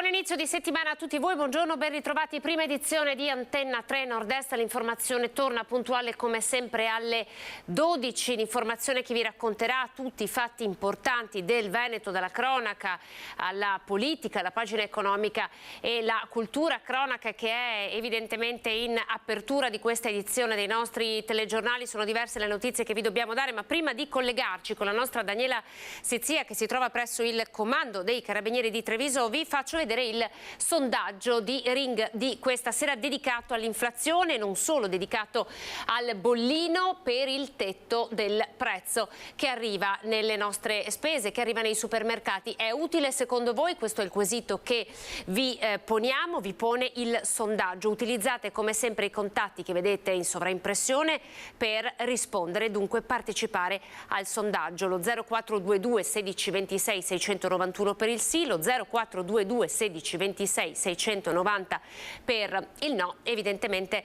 Buon inizio di settimana a tutti voi, buongiorno, ben ritrovati. Prima edizione di Antenna 3 Nord-Est, l'informazione torna puntuale come sempre alle 12, l'informazione che vi racconterà tutti i fatti importanti del Veneto, dalla cronaca alla politica, la pagina economica e la cultura. Cronaca che è evidentemente in apertura di questa edizione dei nostri telegiornali. Sono diverse le notizie che vi dobbiamo dare, ma prima di collegarci con la nostra Daniela Sizia, che si trova presso il comando dei Carabinieri di Treviso, vi faccio vedere il sondaggio di Ring di questa sera dedicato all'inflazione, non solo dedicato al bollino, per il tetto del prezzo che arriva nelle nostre spese, che arriva nei supermercati. È utile secondo voi? Questo è il quesito che vi poniamo, vi pone il sondaggio. Utilizzate come sempre i contatti che vedete in sovraimpressione per rispondere, dunque partecipare al sondaggio. Lo 0422 16 26 691 per il sì, lo 0422 16 26 690 per il no. Evidentemente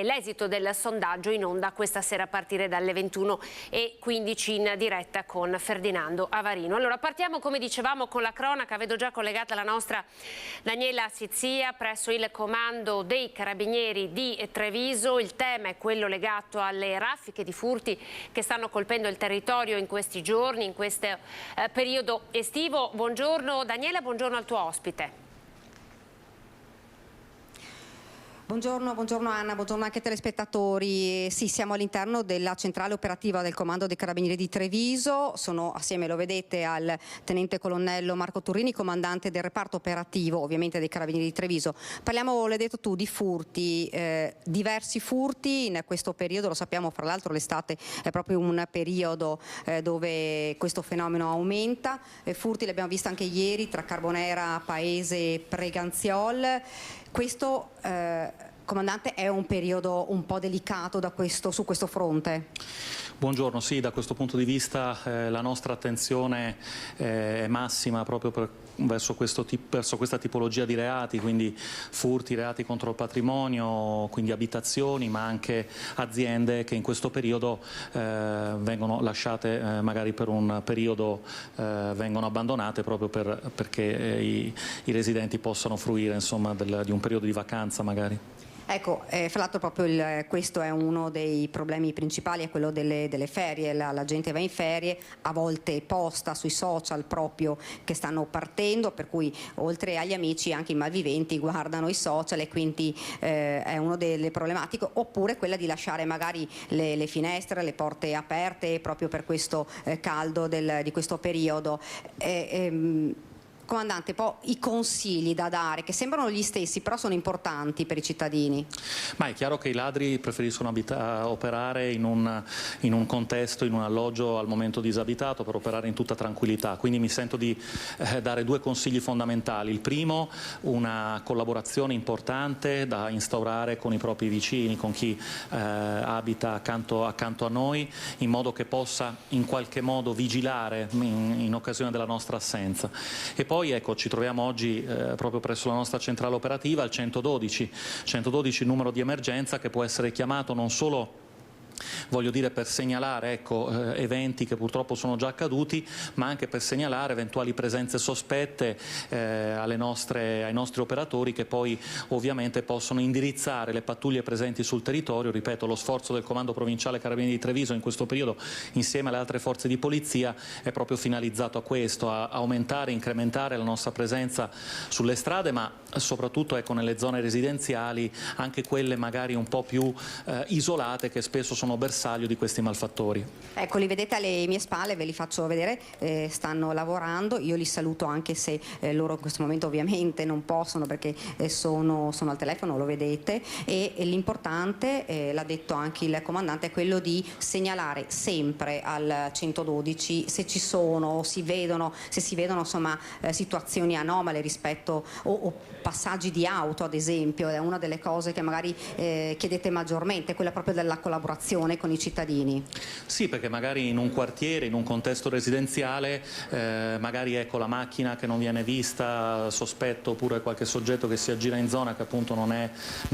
l'esito del sondaggio in onda questa sera a partire dalle 21:15 in diretta con Ferdinando Avarino. Allora partiamo, come dicevamo, con la cronaca. Vedo già collegata la nostra Daniela Sizia presso il comando dei Carabinieri di Treviso. Il tema è quello legato alle raffiche di furti che stanno colpendo il territorio in questi giorni, in questo periodo estivo. Buongiorno Daniela, buongiorno al tuo ospite. Buongiorno Anna, buongiorno anche ai telespettatori. Sì, siamo all'interno della centrale operativa del Comando dei Carabinieri di Treviso. Sono assieme, lo vedete, al tenente colonnello Marco Turrini, comandante del reparto operativo ovviamente dei Carabinieri di Treviso. Parliamo, l'hai detto tu, di furti, diversi furti in questo periodo. Lo sappiamo, fra l'altro l'estate è proprio un periodo dove questo fenomeno aumenta. Furti li abbiamo visti anche ieri tra Carbonera, Paese, Preganziol. Questo, comandante, è un periodo un po' delicato su questo fronte? Buongiorno, sì, da questo punto di vista la nostra attenzione è massima proprio verso questa tipologia di reati, quindi furti, reati contro il patrimonio, quindi abitazioni, ma anche aziende che in questo periodo vengono lasciate magari per un periodo, vengono abbandonate proprio perché i residenti possano fruire, insomma, di un periodo di vacanza magari. Ecco, fra l'altro proprio questo è uno dei problemi principali, è quello delle ferie. La gente va in ferie, a volte posta sui social proprio che stanno partendo, per cui oltre agli amici anche i malviventi guardano i social, e quindi è una delle problematiche. Oppure quella di lasciare magari le finestre, le porte aperte proprio per questo caldo di questo periodo. Comandante, poi i consigli da dare, che sembrano gli stessi, però sono importanti per i cittadini. Ma è chiaro che i ladri preferiscono operare in un contesto, in un alloggio al momento disabitato, per operare in tutta tranquillità. Quindi mi sento di dare due consigli fondamentali. Il primo, una collaborazione importante da instaurare con i propri vicini, con chi abita accanto a noi, in modo che possa in qualche modo vigilare in occasione della nostra assenza. E poi ecco, ci troviamo oggi proprio presso la nostra centrale operativa al 112, il numero di emergenza che può essere chiamato non solo, voglio dire, per segnalare, ecco, eventi che purtroppo sono già accaduti, ma anche per segnalare eventuali presenze sospette ai nostri operatori, che poi ovviamente possono indirizzare le pattuglie presenti sul territorio. Ripeto, lo sforzo del Comando Provinciale Carabinieri di Treviso in questo periodo, insieme alle altre forze di polizia, è proprio finalizzato a questo, a aumentare, incrementare la nostra presenza sulle strade, ma soprattutto, ecco, nelle zone residenziali, anche quelle magari un po' più isolate, che spesso sono bersaglio di questi malfattori. Ecco, li vedete alle mie spalle, ve li faccio vedere, stanno lavorando. Io li saluto anche se loro in questo momento ovviamente non possono, perché sono al telefono, lo vedete, e l'importante, l'ha detto anche il comandante, è quello di segnalare sempre al 112 se ci sono, se si vedono insomma situazioni anomale rispetto o passaggi di auto, ad esempio. È una delle cose che magari chiedete maggiormente, quella proprio della collaborazione comunicazione con i cittadini. Sì, perché magari in un quartiere, in un contesto residenziale, magari ecco la macchina che non viene vista, sospetto, oppure qualche soggetto che si aggira in zona che appunto non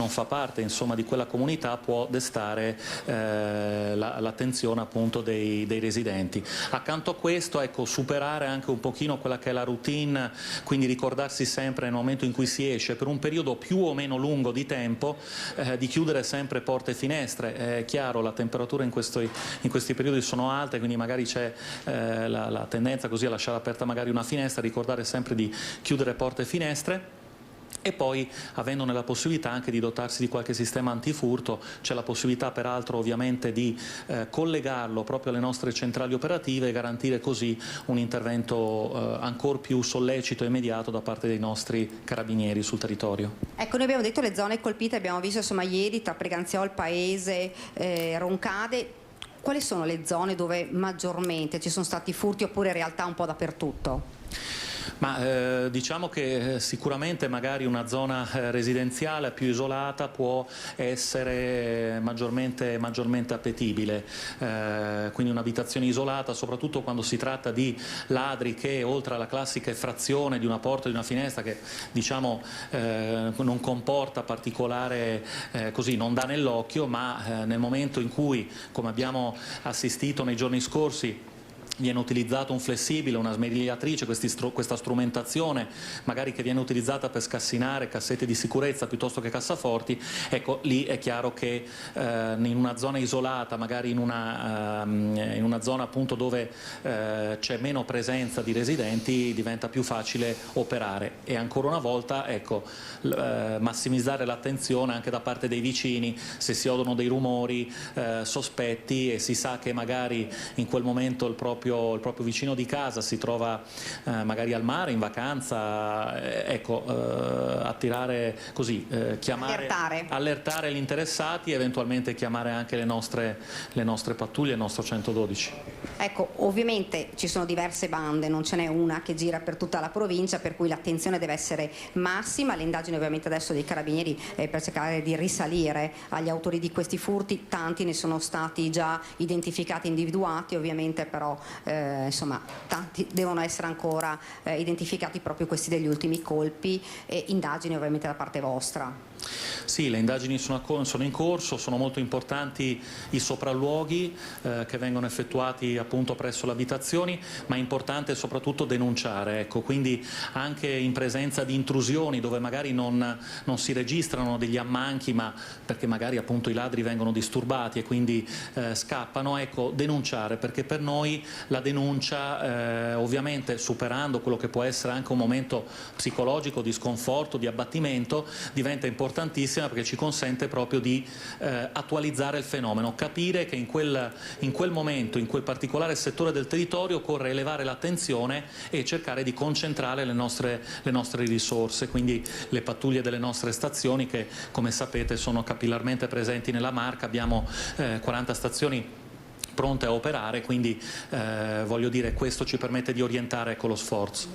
fa parte, insomma, di quella comunità, può destare l'attenzione appunto dei residenti. Accanto a questo, ecco, superare anche un pochino quella che è la routine, quindi ricordarsi sempre nel momento in cui si esce per un periodo più o meno lungo di tempo di chiudere sempre porte e finestre. È chiaro, la temperatura in questi periodi sono alte, quindi magari c'è la tendenza così a lasciare aperta magari una finestra, ricordare sempre di chiudere porte e finestre. E poi, avendone la possibilità anche di dotarsi di qualche sistema antifurto, c'è la possibilità peraltro ovviamente di collegarlo proprio alle nostre centrali operative e garantire così un intervento ancor più sollecito e immediato da parte dei nostri carabinieri sul territorio. Ecco, noi abbiamo detto le zone colpite, abbiamo visto insomma ieri tra Preganziol, Paese, Roncade. Quali sono le zone dove maggiormente ci sono stati furti, oppure in realtà un po' dappertutto? Ma diciamo che sicuramente magari una zona residenziale più isolata può essere maggiormente appetibile, quindi un'abitazione isolata, soprattutto quando si tratta di ladri che, oltre alla classica effrazione di una porta o di una finestra che diciamo non comporta particolare, così non dà nell'occhio, ma nel momento in cui, come abbiamo assistito nei giorni scorsi, viene utilizzato un flessibile, una smerigliatrice, questa strumentazione magari che viene utilizzata per scassinare cassette di sicurezza piuttosto che cassaforti, ecco, lì è chiaro che in una zona isolata, magari in una zona appunto dove c'è meno presenza di residenti, diventa più facile operare. E ancora una volta, ecco, massimizzare l'attenzione anche da parte dei vicini se si odono dei rumori sospetti e si sa che magari in quel momento il proprio vicino di casa si trova magari al mare, in vacanza, ecco, attirare così, chiamare, allertare gli interessati e eventualmente chiamare anche le nostre pattuglie, il nostro 112. Ecco, ovviamente ci sono diverse bande, non ce n'è una che gira per tutta la provincia, per cui l'attenzione deve essere massima. Le indagini ovviamente adesso dei carabinieri per cercare di risalire agli autori di questi furti, tanti ne sono stati già identificati, individuati, ovviamente però insomma tanti devono essere ancora identificati, proprio questi degli ultimi colpi, e indagini ovviamente da parte vostra. Sì, le indagini sono in corso, sono molto importanti i sopralluoghi che vengono effettuati appunto presso le abitazioni, ma è importante soprattutto denunciare, ecco, quindi anche in presenza di intrusioni dove magari non si registrano degli ammanchi, ma perché magari appunto i ladri vengono disturbati e quindi scappano, ecco, denunciare, perché per noi la denuncia ovviamente, superando quello che può essere anche un momento psicologico di sconforto, di abbattimento, diventa importantissima perché ci consente proprio di attualizzare il fenomeno, capire che in quel momento, in quel particolare settore del territorio occorre elevare l'attenzione e cercare di concentrare le nostre risorse, quindi le pattuglie delle nostre stazioni che, come sapete, sono capillarmente presenti nella Marca. Abbiamo 40 stazioni pronte a operare, quindi voglio dire, questo ci permette di orientare, ecco, lo sforzo.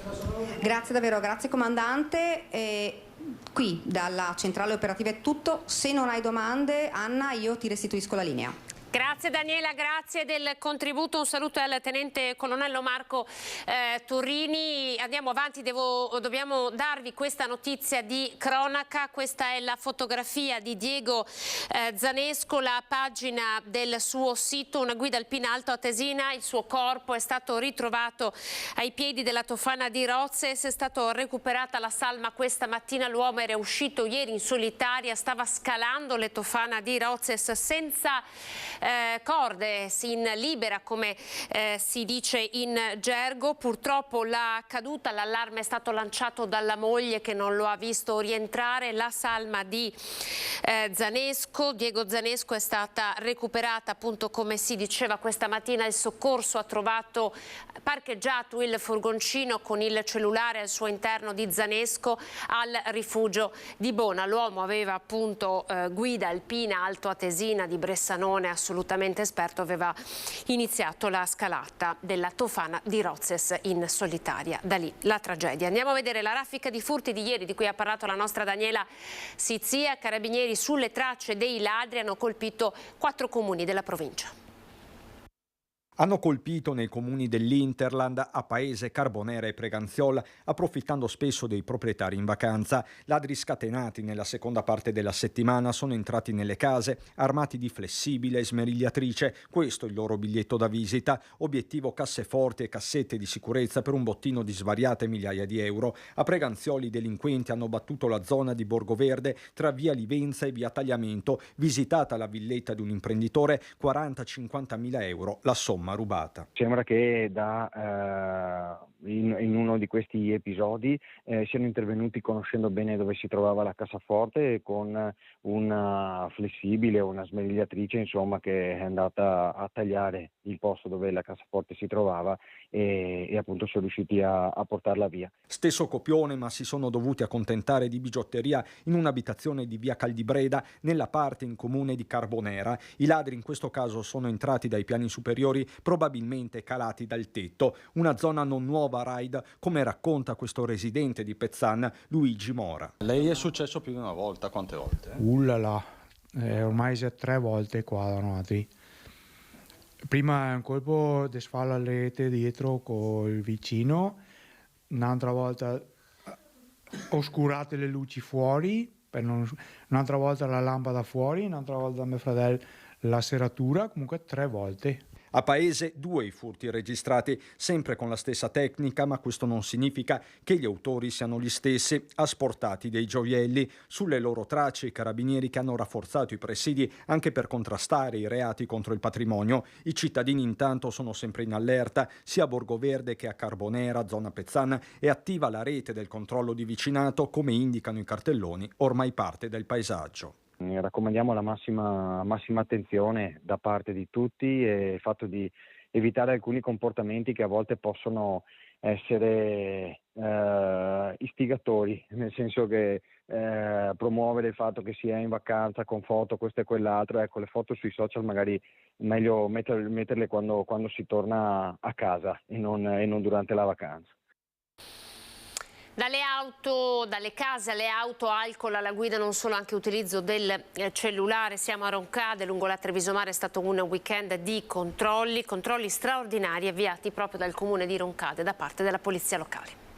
Grazie davvero, grazie comandante. Qui dalla centrale operativa è tutto. Se non hai domande, Anna, io ti restituisco la linea. Grazie Daniela, grazie del contributo, un saluto al tenente colonnello Marco Turrini. Andiamo avanti, dobbiamo darvi questa notizia di cronaca. Questa è la fotografia di Diego Zanesco, la pagina del suo sito, una guida alpina Alto Atesina. Il suo corpo è stato ritrovato ai piedi della Tofana di Rozes, è stata recuperata la salma questa mattina. L'uomo era uscito ieri in solitaria, stava scalando le Tofana di Rozes senza corde, in libera come si dice in gergo. Purtroppo la caduta, l'allarme è stato lanciato dalla moglie che non lo ha visto rientrare. La salma di Zanesco, Diego Zanesco, è stata recuperata appunto come si diceva questa mattina. Il soccorso ha trovato parcheggiato il furgoncino con il cellulare al suo interno di Zanesco al rifugio di Bona. L'uomo aveva appunto guida alpina Alto Atesina di Bressanone a assolutamente esperto, aveva iniziato la scalata della Tofana di Rozes in solitaria. Da lì la tragedia. Andiamo a vedere la raffica di furti di ieri di cui ha parlato la nostra Daniela Sizia. Carabinieri sulle tracce dei ladri hanno colpito 4 comuni della provincia. Hanno colpito nei comuni dell'Interland, a Paese, Carbonera e Preganziol, approfittando spesso dei proprietari in vacanza. Ladri scatenati nella seconda parte della settimana sono entrati nelle case, armati di flessibile e smerigliatrice. Questo il loro biglietto da visita. Obiettivo: casseforti e cassette di sicurezza per un bottino di svariate migliaia di euro. A Preganziol i delinquenti hanno battuto la zona di Borgoverde tra via Livenza e via Tagliamento. Visitata la villetta di un imprenditore, 40-50 mila euro la somma rubata. Sembra che in uno di questi episodi siano intervenuti conoscendo bene dove si trovava la cassaforte, con una flessibile o una smerigliatrice, insomma, che è andata a tagliare il posto dove la cassaforte si trovava e appunto sono riusciti a portarla via. Stesso copione, ma si sono dovuti accontentare di bigiotteria in un'abitazione di via Caldibreda, nella parte in comune di Carbonera. I ladri in questo caso sono entrati dai piani superiori, probabilmente calati dal tetto. Una zona non nuova a Raid, come racconta questo residente di Pezzan, Luigi Mora. Lei è successo più di una volta? Quante volte? Ormai 3 volte qua davanti. Prima un colpo di sfalla alle rete dietro col vicino, un'altra volta oscurate le luci fuori, un'altra volta la lampada fuori, un'altra volta mio fratello la serratura, comunque 3 volte. A Paese 2 i furti registrati, sempre con la stessa tecnica, ma questo non significa che gli autori siano gli stessi, asportati dei gioielli. Sulle loro tracce i carabinieri che hanno rafforzato i presidi anche per contrastare i reati contro il patrimonio. I cittadini intanto sono sempre in allerta, sia a Borgoverde che a Carbonera, zona Pezzana, è attiva la rete del controllo di vicinato, come indicano i cartelloni, ormai parte del paesaggio. Raccomandiamo la massima attenzione da parte di tutti e il fatto di evitare alcuni comportamenti che a volte possono essere istigatori, nel senso che promuovere il fatto che si è in vacanza con foto, questo e quell'altro. Ecco, le foto sui social magari meglio metterle quando si torna a casa e non durante la vacanza. Dalle case alle auto, alcol alla guida, non solo, anche utilizzo del cellulare. Siamo a Roncade, lungo la Treviso Mare è stato un weekend di controlli straordinari avviati proprio dal comune di Roncade da parte della polizia locale.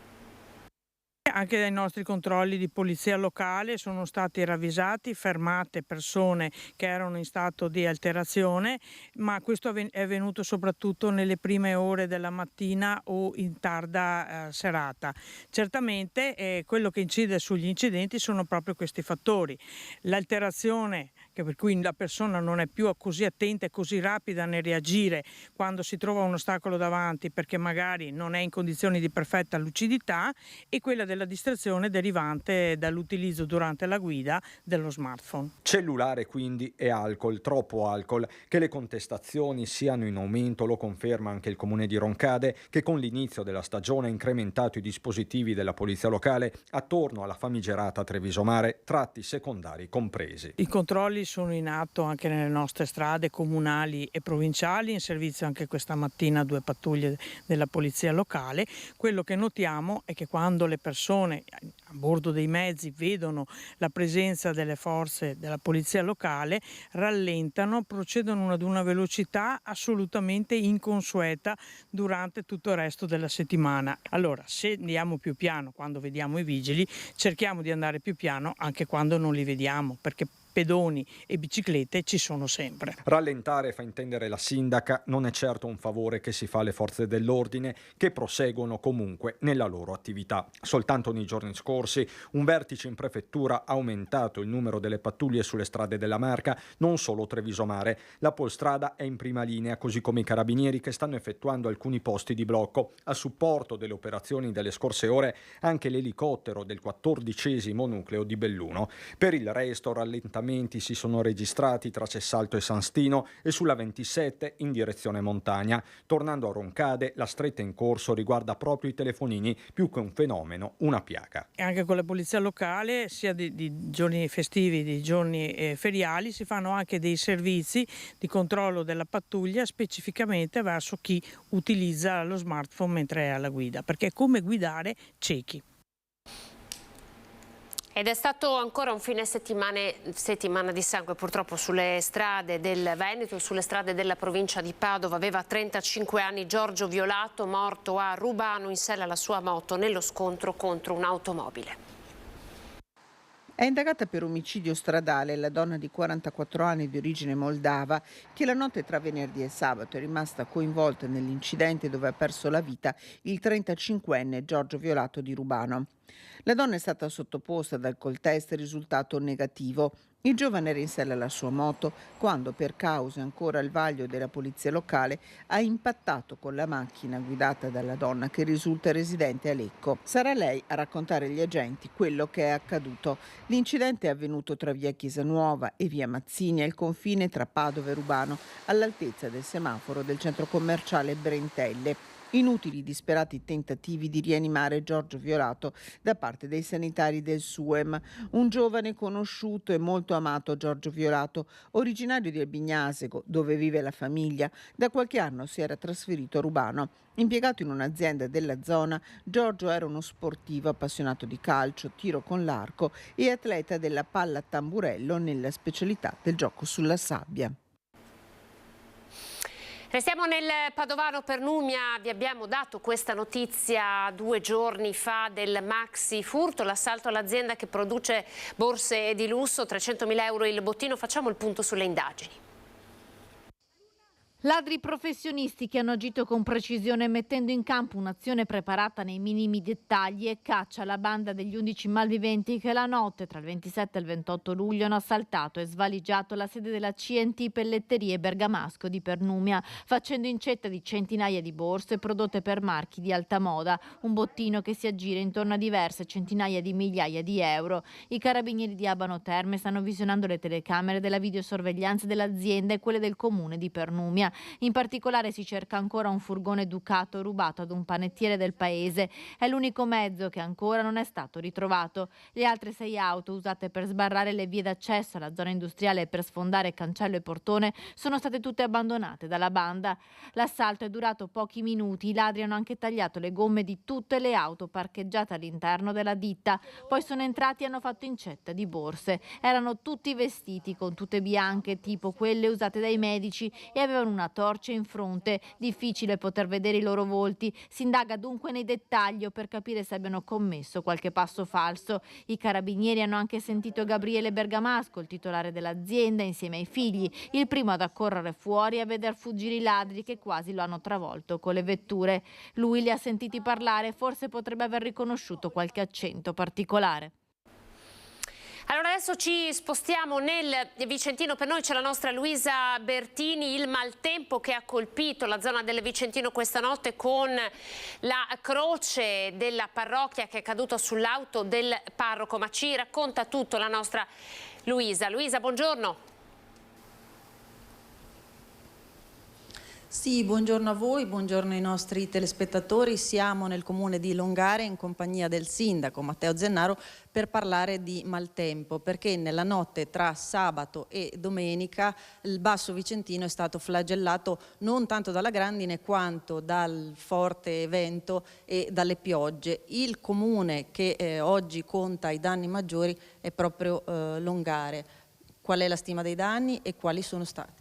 Anche dai nostri controlli di polizia locale sono stati ravvisati, fermate persone che erano in stato di alterazione, ma questo è avvenuto soprattutto nelle prime ore della mattina o in tarda serata. Certamente quello che incide sugli incidenti sono proprio questi fattori. L'alterazione, per cui la persona non è più così attenta e così rapida nel reagire quando si trova un ostacolo davanti, perché magari non è in condizioni di perfetta lucidità, e quella della distrazione derivante dall'utilizzo durante la guida dello smartphone. Cellulare quindi e alcol, troppo alcol. Che le contestazioni siano in aumento lo conferma anche il comune di Roncade, che con l'inizio della stagione ha incrementato i dispositivi della polizia locale attorno alla famigerata Treviso Mare, tratti secondari compresi. I controlli sono in atto anche nelle nostre strade comunali e provinciali, in servizio anche questa mattina 2 pattuglie della polizia locale. Quello che notiamo è che quando le persone a bordo dei mezzi vedono la presenza delle forze della polizia locale, rallentano, procedono ad una velocità assolutamente inconsueta durante tutto il resto della settimana. Allora, se andiamo più piano quando vediamo i vigili, cerchiamo di andare più piano anche quando non li vediamo, perché pedoni e biciclette ci sono sempre. Rallentare, fa intendere la sindaca, non è certo un favore che si fa alle forze dell'ordine, che proseguono comunque nella loro attività. Soltanto nei giorni scorsi un vertice in prefettura ha aumentato il numero delle pattuglie sulle strade della Marca, non solo Treviso Mare. La Polstrada è in prima linea, così come i carabinieri che stanno effettuando alcuni posti di blocco. A supporto delle operazioni delle scorse ore anche l'elicottero del 14° nucleo di Belluno. Per il resto rallentamento rallentamenti si sono registrati tra Cessalto e San Stino e sulla 27 in direzione Montagna. Tornando a Roncade, la stretta in corso riguarda proprio i telefonini, più che un fenomeno, una piaga. E anche con la polizia locale, sia di giorni festivi, di giorni feriali, si fanno anche dei servizi di controllo della pattuglia specificamente verso chi utilizza lo smartphone mentre è alla guida, perché è come guidare ciechi. Ed è stato ancora un fine settimana di sangue purtroppo sulle strade del Veneto, sulle strade della provincia di Padova. Aveva 35 anni Giorgio Violato, morto a Rubano in sella alla sua moto nello scontro contro un'automobile. È indagata per omicidio stradale la donna di 44 anni di origine moldava che la notte tra venerdì e sabato è rimasta coinvolta nell'incidente dove ha perso la vita il 35enne Giorgio Violato di Rubano. La donna è stata sottoposta ad alcol test risultato negativo. Il giovane era in sella alla sua moto quando, per cause ancora al vaglio della polizia locale, ha impattato con la macchina guidata dalla donna che risulta residente a Lecco. Sarà lei a raccontare agli agenti quello che è accaduto. L'incidente è avvenuto tra via Chiesa Nuova e via Mazzini, al confine tra Padova e Rubano, all'altezza del semaforo del centro commerciale Brentelle. Inutili disperati tentativi di rianimare Giorgio Violato da parte dei sanitari del SUEM. Un giovane conosciuto e molto amato Giorgio Violato, originario di Albignasego, dove vive la famiglia, da qualche anno si era trasferito a Rubano. Impiegato in un'azienda della zona, Giorgio era uno sportivo appassionato di calcio, tiro con l'arco e atleta della palla tamburello nella specialità del gioco sulla sabbia. Restiamo nel padovano per Numia, vi abbiamo dato questa notizia 2 giorni fa del maxi furto, l'assalto all'azienda che produce borse di lusso, 300.000 euro il bottino. Facciamo il punto sulle indagini. Ladri professionisti che hanno agito con precisione mettendo in campo un'azione preparata nei minimi dettagli e caccia alla banda degli 11 malviventi che la notte tra il 27 e il 28 luglio hanno assaltato e svaligiato la sede della CNT Pelletterie Bergamasco di Pernumia, facendo incetta di centinaia di borse prodotte per marchi di alta moda, un bottino che si aggira intorno a diverse centinaia di migliaia di euro. I carabinieri di Abano Terme stanno visionando le telecamere della videosorveglianza dell'azienda e quelle del comune di Pernumia. In particolare si cerca ancora un furgone Ducato rubato ad un panettiere del paese. È l'unico mezzo che ancora non è stato ritrovato. Le altre 6 auto usate per sbarrare le vie d'accesso alla zona industriale e per sfondare cancello e portone sono state tutte abbandonate dalla banda. L'assalto è durato pochi minuti. I ladri hanno anche tagliato le gomme di tutte le auto parcheggiate all'interno della ditta. Poi sono entrati e hanno fatto incetta di borse. Erano tutti vestiti con tute bianche tipo quelle usate dai medici e avevano una torcia in fronte. Difficile poter vedere i loro volti. Si indaga dunque nei dettagli per capire se abbiano commesso qualche passo falso. I carabinieri hanno anche sentito Gabriele Bergamasco, il titolare dell'azienda, insieme ai figli, il primo ad accorrere fuori e a veder fuggire i ladri che quasi lo hanno travolto con le vetture. Lui li ha sentiti parlare e forse potrebbe aver riconosciuto qualche accento particolare. Allora adesso ci spostiamo nel Vicentino, per noi c'è la nostra Luisa Bertini. Il maltempo che ha colpito la zona del Vicentino questa notte con la croce della parrocchia che è caduta sull'auto del parroco, ma ci racconta tutto la nostra Luisa. Luisa, buongiorno. Sì, buongiorno a voi, buongiorno ai nostri telespettatori. Siamo nel comune di Longare in compagnia del sindaco Matteo Zennaro per parlare di maltempo, perché nella notte tra sabato e domenica il Basso Vicentino è stato flagellato non tanto dalla grandine quanto dal forte vento e dalle piogge. Il comune che oggi conta i danni maggiori è proprio Longare. Qual è la stima dei danni e quali sono stati?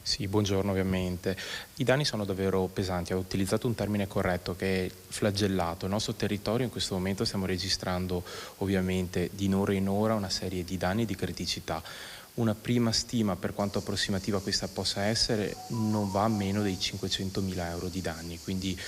Sì, buongiorno ovviamente. I danni sono davvero pesanti, ho utilizzato un termine corretto che è flagellato. Il nostro territorio in questo momento stiamo registrando ovviamente di ora in ora una serie di danni e di criticità. Una prima stima, per quanto approssimativa questa possa essere, non va a meno dei 500.000 euro di danni, quindi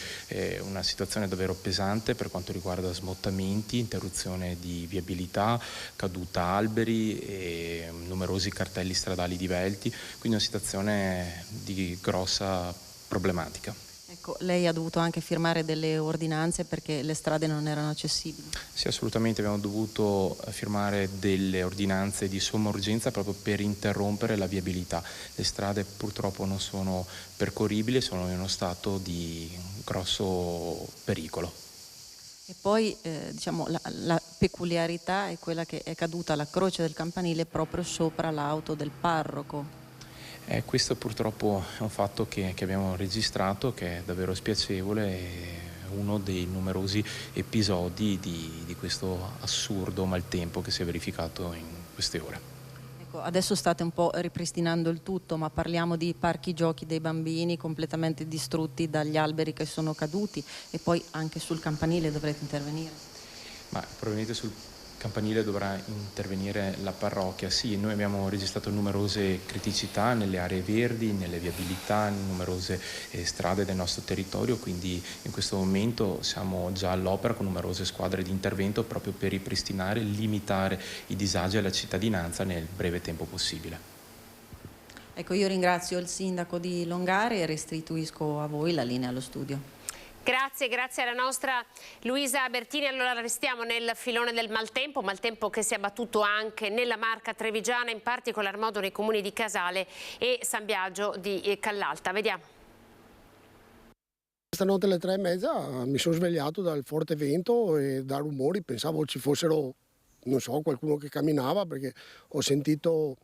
una situazione davvero pesante per quanto riguarda smottamenti, interruzione di viabilità, caduta alberi e numerosi cartelli stradali divelti, quindi una situazione di grossa problematica. Ecco, lei ha dovuto anche firmare delle ordinanze perché le strade non erano accessibili. Sì, assolutamente, abbiamo dovuto firmare delle ordinanze di somma urgenza proprio per interrompere la viabilità. Le strade purtroppo non sono percorribili, sono in uno stato di grosso pericolo. E poi diciamo, la peculiarità è quella che è caduta la croce del campanile proprio sopra l'auto del parroco. Questo purtroppo è un fatto che abbiamo registrato, che è davvero spiacevole, è uno dei numerosi episodi di questo assurdo maltempo che si è verificato in queste ore. Ecco, adesso state un po' ripristinando il tutto, ma parliamo di parchi giochi dei bambini completamente distrutti dagli alberi che sono caduti, e poi anche sul campanile dovrete intervenire. Ma probabilmente sul campanile dovrà intervenire la parrocchia. Sì, noi abbiamo registrato numerose criticità nelle aree verdi, nelle viabilità, in numerose strade del nostro territorio, quindi in questo momento siamo già all'opera con numerose squadre di intervento proprio per ripristinare e limitare i disagi alla cittadinanza nel breve tempo possibile. Ecco, io ringrazio il sindaco di Longare e restituisco a voi la linea allo studio. Grazie alla nostra Luisa Bertini. Allora restiamo nel filone del maltempo che si è abbattuto anche nella Marca trevigiana, in particolar modo nei comuni di Casale e San Biagio di Callalta. Vediamo. Stanotte alle 3:30 mi sono svegliato dal forte vento e da rumori, pensavo ci fossero, non so, qualcuno che camminava, perché ho sentito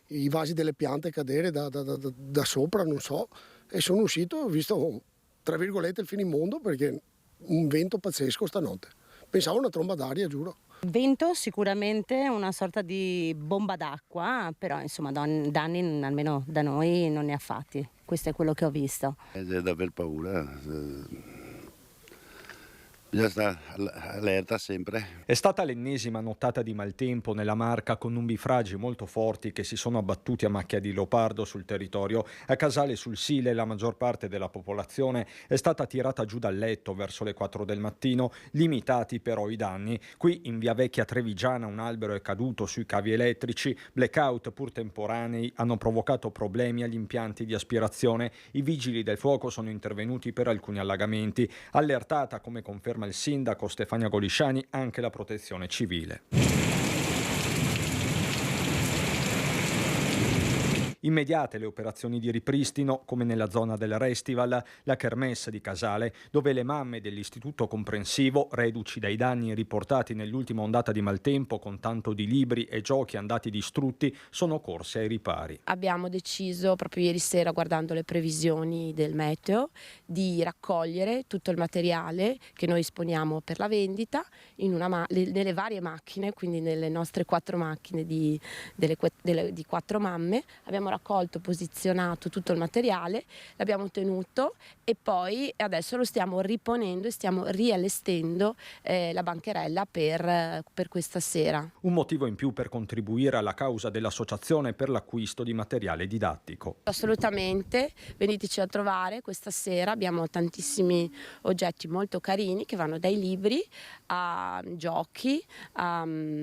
i vasi delle piante cadere da sopra, non so, e sono uscito e ho visto, tra virgolette, il finimondo, perché un vento pazzesco stanotte. Pensavo una tromba d'aria, giuro. Vento sicuramente una sorta di bomba d'acqua, però insomma danni almeno da noi non ne ha fatti. Questo è quello che ho visto. È da aver paura. Bisogna stare allerta sempre. È stata l'ennesima nottata di maltempo nella Marca, con nubifragi molto forti che si sono abbattuti a macchia di leopardo sul territorio. A Casale sul Sile la maggior parte della popolazione è stata tirata giù dal letto verso le 4 del mattino, limitati però i danni. Qui in via Vecchia Trevigiana un albero è caduto sui cavi elettrici, blackout pur temporanei hanno provocato problemi agli impianti di aspirazione. I vigili del fuoco sono intervenuti per alcuni allagamenti. Allertata, come conferma il sindaco Stefania Golisciani, anche la protezione civile. Immediate le operazioni di ripristino, come nella zona del Restival, la Kermesse di Casale, dove le mamme dell'istituto comprensivo, reduci dai danni riportati nell'ultima ondata di maltempo con tanto di libri e giochi andati distrutti, sono corse ai ripari. Abbiamo deciso proprio ieri sera, guardando le previsioni del meteo, di raccogliere tutto il materiale che noi esponiamo per la vendita nelle varie macchine, quindi nelle nostre 4 macchine di 4 mamme. Abbiamo raccolto, posizionato tutto il materiale, l'abbiamo tenuto e poi adesso lo stiamo riponendo e stiamo riallestendo la bancherella per questa sera. Un motivo in più per contribuire alla causa dell'associazione per l'acquisto di materiale didattico. Assolutamente, veniteci a trovare questa sera, abbiamo tantissimi oggetti molto carini che vanno dai libri a giochi, anche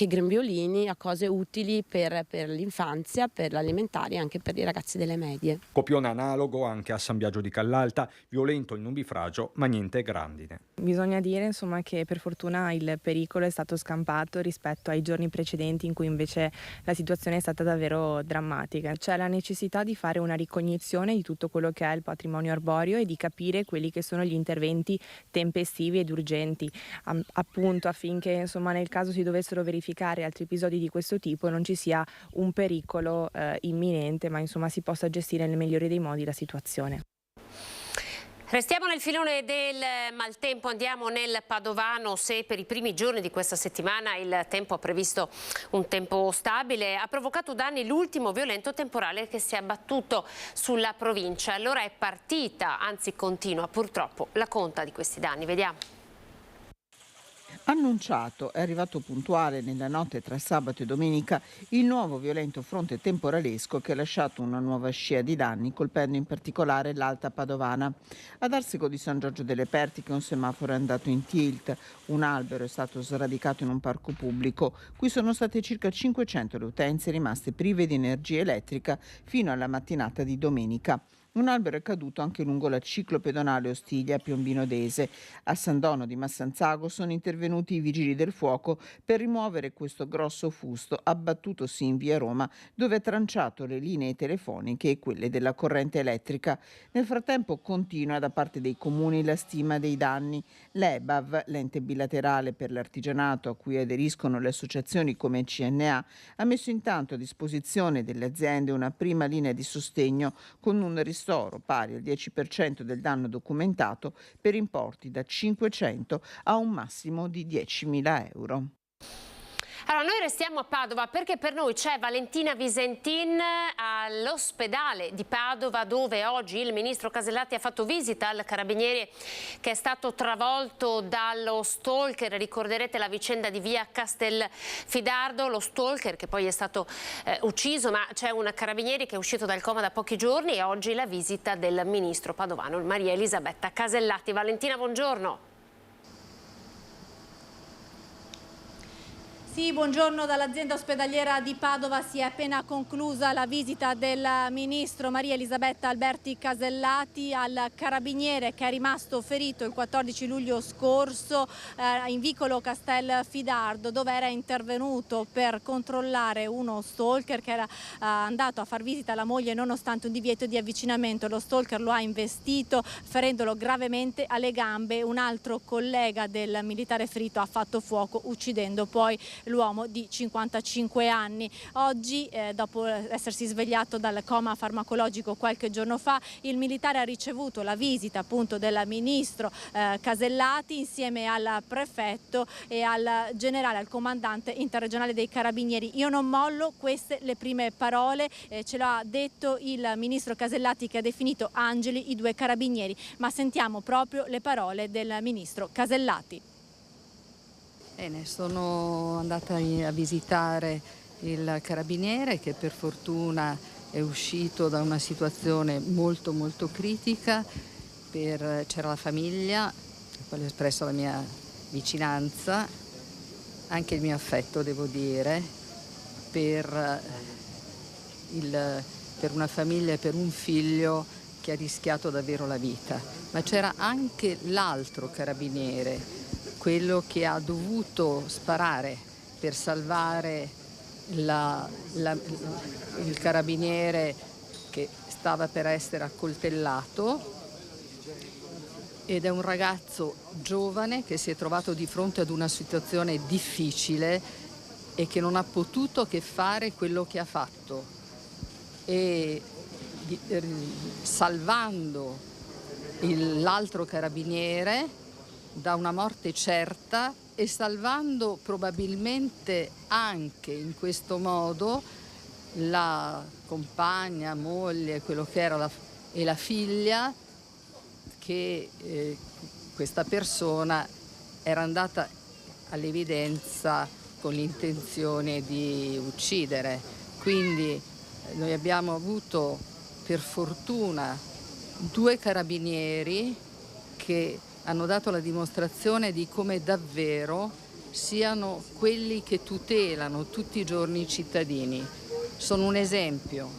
grembiolini, a cose utili per l'infanzia, per l'alimentare e anche per i ragazzi delle medie. Copione analogo anche a San Biagio di Callalta, violento il nubifragio ma niente grandine. Bisogna dire insomma che per fortuna il pericolo è stato scampato rispetto ai giorni precedenti in cui invece la situazione è stata davvero drammatica. C'è la necessità di fare una ricognizione di tutto quello che è il patrimonio arboreo e di capire quelli che sono gli interventi tempestivi ed urgenti, appunto affinché insomma nel caso si dovessero verificare altri episodi di questo tipo non ci sia un pericolo imminente, ma insomma si possa gestire nel migliore dei modi la situazione. Restiamo nel filone del maltempo, andiamo nel Padovano. Se per i primi giorni di questa settimana il tempo ha previsto un tempo stabile, ha provocato danni l'ultimo violento temporale che si è abbattuto sulla provincia. Allora è partita, anzi continua purtroppo, la conta di questi danni. Vediamo. Annunciato, è arrivato puntuale nella notte tra sabato e domenica il nuovo violento fronte temporalesco che ha lasciato una nuova scia di danni, colpendo in particolare l'Alta Padovana. Ad Arsego di San Giorgio delle Pertiche un semaforo è andato in tilt, un albero è stato sradicato in un parco pubblico. Qui sono state circa 500 le utenze rimaste prive di energia elettrica fino alla mattinata di domenica. Un albero è caduto anche lungo la ciclopedonale Ostiglia a Piombino Dese. A San Dono di Massanzago sono intervenuti i vigili del fuoco per rimuovere questo grosso fusto abbattutosi in via Roma, dove ha tranciato le linee telefoniche e quelle della corrente elettrica. Nel frattempo continua da parte dei comuni la stima dei danni. L'EBAV, l'ente bilaterale per l'artigianato a cui aderiscono le associazioni come CNA, ha messo intanto a disposizione delle aziende una prima linea di sostegno con un ristoro pari al 10% del danno documentato per importi da 500 a un massimo di 10.000 euro. Allora, noi restiamo a Padova perché per noi c'è Valentina Visentin all'ospedale di Padova, dove oggi il ministro Casellati ha fatto visita al carabiniere che è stato travolto dallo stalker. Ricorderete la vicenda di via Castelfidardo, lo stalker che poi è stato ucciso, ma c'è un carabiniere che è uscito dal coma da pochi giorni e oggi la visita del ministro padovano Maria Elisabetta Casellati. Valentina, buongiorno. Sì, buongiorno dall'azienda ospedaliera di Padova. Si è appena conclusa la visita del ministro Maria Elisabetta Alberti Casellati al carabiniere che è rimasto ferito il 14 luglio scorso in vicolo Castelfidardo, dove era intervenuto per controllare uno stalker che era andato a far visita alla moglie nonostante un divieto di avvicinamento. Lo stalker lo ha investito ferendolo gravemente alle gambe. Un altro collega del militare ferito ha fatto fuoco uccidendo poi l'uomo di 55 anni. Oggi, dopo essersi svegliato dal coma farmacologico qualche giorno fa, il militare ha ricevuto la visita appunto del ministro Casellati insieme al prefetto e al generale, al comandante interregionale dei carabinieri. Io non mollo, queste le prime parole, ce l'ha detto il ministro Casellati, che ha definito angeli i due carabinieri, ma sentiamo proprio le parole del ministro Casellati. Bene, sono andata a visitare il carabiniere che per fortuna è uscito da una situazione molto critica. C'era la famiglia, poi ho espresso la mia vicinanza, anche il mio affetto, devo dire, per una famiglia e per un figlio che ha rischiato davvero la vita. Ma c'era anche l'altro carabiniere, quello che ha dovuto sparare per salvare il carabiniere che stava per essere accoltellato, ed è un ragazzo giovane che si è trovato di fronte ad una situazione difficile e che non ha potuto che fare quello che ha fatto, e salvando l'altro carabiniere da una morte certa e salvando probabilmente anche in questo modo la compagna, moglie, quello che era e la figlia, che questa persona era andata all'evidenza con l'intenzione di uccidere. Quindi noi abbiamo avuto per fortuna due carabinieri che hanno dato la dimostrazione di come davvero siano quelli che tutelano tutti i giorni i cittadini. Sono un esempio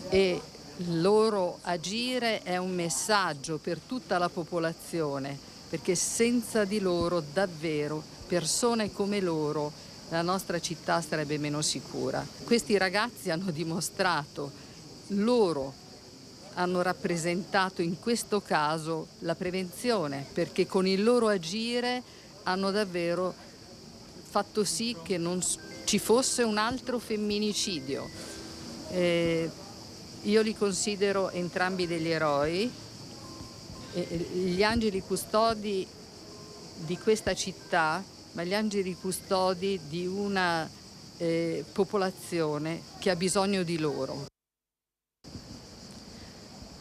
e il loro agire è un messaggio per tutta la popolazione, perché senza di loro davvero, persone come loro, la nostra città sarebbe meno sicura. Questi ragazzi hanno dimostrato, loro hanno rappresentato in questo caso la prevenzione, perché con il loro agire hanno davvero fatto sì che non ci fosse un altro femminicidio. Io li considero entrambi degli eroi, gli angeli custodi di questa città, ma gli angeli custodi di una popolazione che ha bisogno di loro.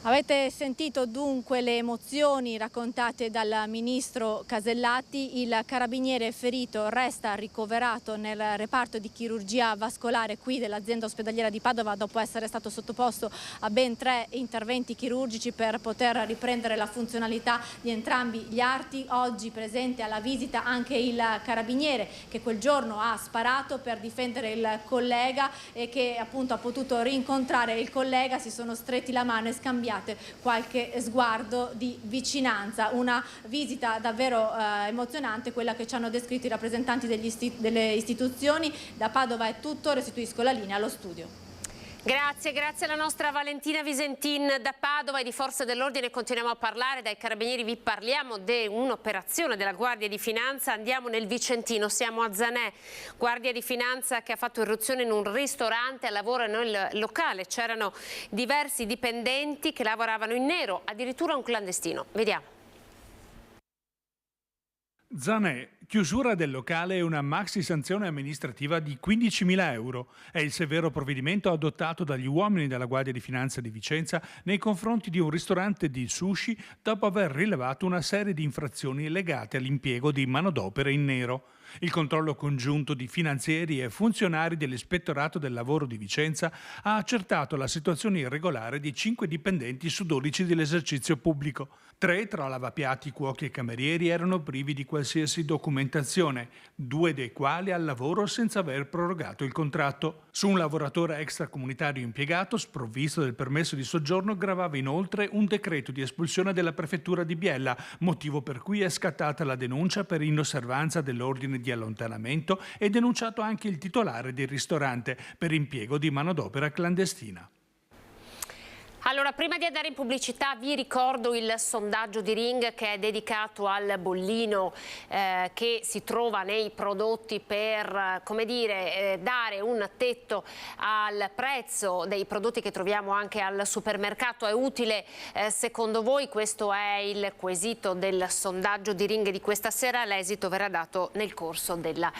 Avete sentito dunque le emozioni raccontate dal ministro Casellati. Il carabiniere ferito resta ricoverato nel reparto di chirurgia vascolare qui dell'azienda ospedaliera di Padova, dopo essere stato sottoposto a ben 3 interventi chirurgici per poter riprendere la funzionalità di entrambi gli arti. Oggi presente alla visita anche il carabiniere che quel giorno ha sparato per difendere il collega e che appunto ha potuto rincontrare il collega, si sono stretti la mano e scambiati scambiate qualche sguardo di vicinanza. Una visita davvero emozionante, quella che ci hanno descritto i rappresentanti delle istituzioni. Da Padova è tutto, restituisco la linea allo studio. Grazie alla nostra Valentina Visentin da Padova. E di forze dell'ordine continuiamo a parlare. Dai Carabinieri vi parliamo di un'operazione della Guardia di Finanza. Andiamo nel Vicentino, siamo a Zanè, Guardia di Finanza che ha fatto irruzione in un ristorante. A lavoro nel locale c'erano diversi dipendenti che lavoravano in nero, addirittura un clandestino. Vediamo. Zanè, chiusura del locale e una maxi sanzione amministrativa di 15.000 euro. È il severo provvedimento adottato dagli uomini della Guardia di Finanza di Vicenza nei confronti di un ristorante di sushi dopo aver rilevato una serie di infrazioni legate all'impiego di manodopera in nero. Il controllo congiunto di finanzieri e funzionari dell'Ispettorato del Lavoro di Vicenza ha accertato la situazione irregolare di 5 dipendenti su 12 dell'esercizio pubblico. 3 tra lavapiatti, cuochi e camerieri erano privi di qualsiasi documentazione, 2 dei quali al lavoro senza aver prorogato il contratto. Su un lavoratore extracomunitario impiegato, sprovvisto del permesso di soggiorno, gravava inoltre un decreto di espulsione della prefettura di Biella, motivo per cui è scattata la denuncia per inosservanza dell'ordine di allontanamento e denunciato anche il titolare del ristorante per impiego di manodopera clandestina. Allora, prima di andare in pubblicità vi ricordo il sondaggio di Ring che è dedicato al bollino che si trova nei prodotti per, come dire, dare un tetto al prezzo dei prodotti che troviamo anche al supermercato. È utile secondo voi? Questo è il quesito del sondaggio di Ring di questa sera. L'esito verrà dato nel corso della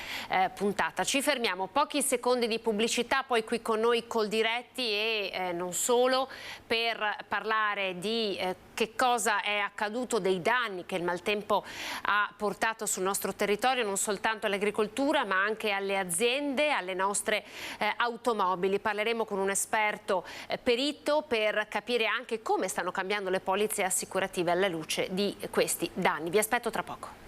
puntata. Ci fermiamo, pochi secondi di pubblicità, poi qui con noi Coldiretti e non solo, per parlare di che cosa è accaduto, dei danni che il maltempo ha portato sul nostro territorio, non soltanto all'agricoltura ma anche alle aziende, alle nostre automobili. Parleremo con un esperto perito per capire anche come stanno cambiando le polizze assicurative alla luce di questi danni. Vi aspetto tra poco.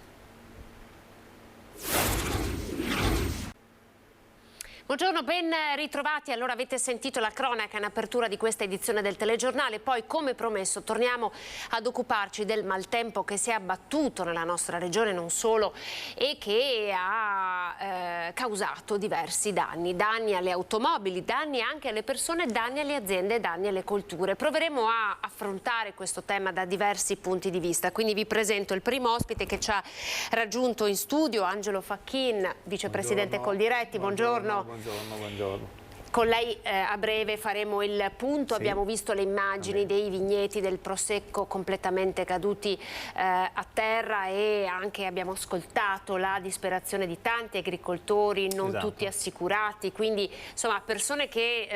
Buongiorno, ben ritrovati. Allora, avete sentito la cronaca in apertura di questa edizione del telegiornale, poi come promesso torniamo ad occuparci del maltempo che si è abbattuto nella nostra regione, non solo, e che ha causato diversi danni alle automobili, danni anche alle persone, danni alle aziende, danni alle colture. Proveremo a affrontare questo tema da diversi punti di vista, quindi vi presento il primo ospite che ci ha raggiunto in studio, Angelo Facchin, vicepresidente Coldiretti. Buongiorno. Buongiorno. Con lei a breve faremo il punto. Sì. Abbiamo visto le immagini dei vigneti del Prosecco completamente caduti a terra e anche abbiamo ascoltato la disperazione di tanti agricoltori, non tutti assicurati, quindi insomma persone che,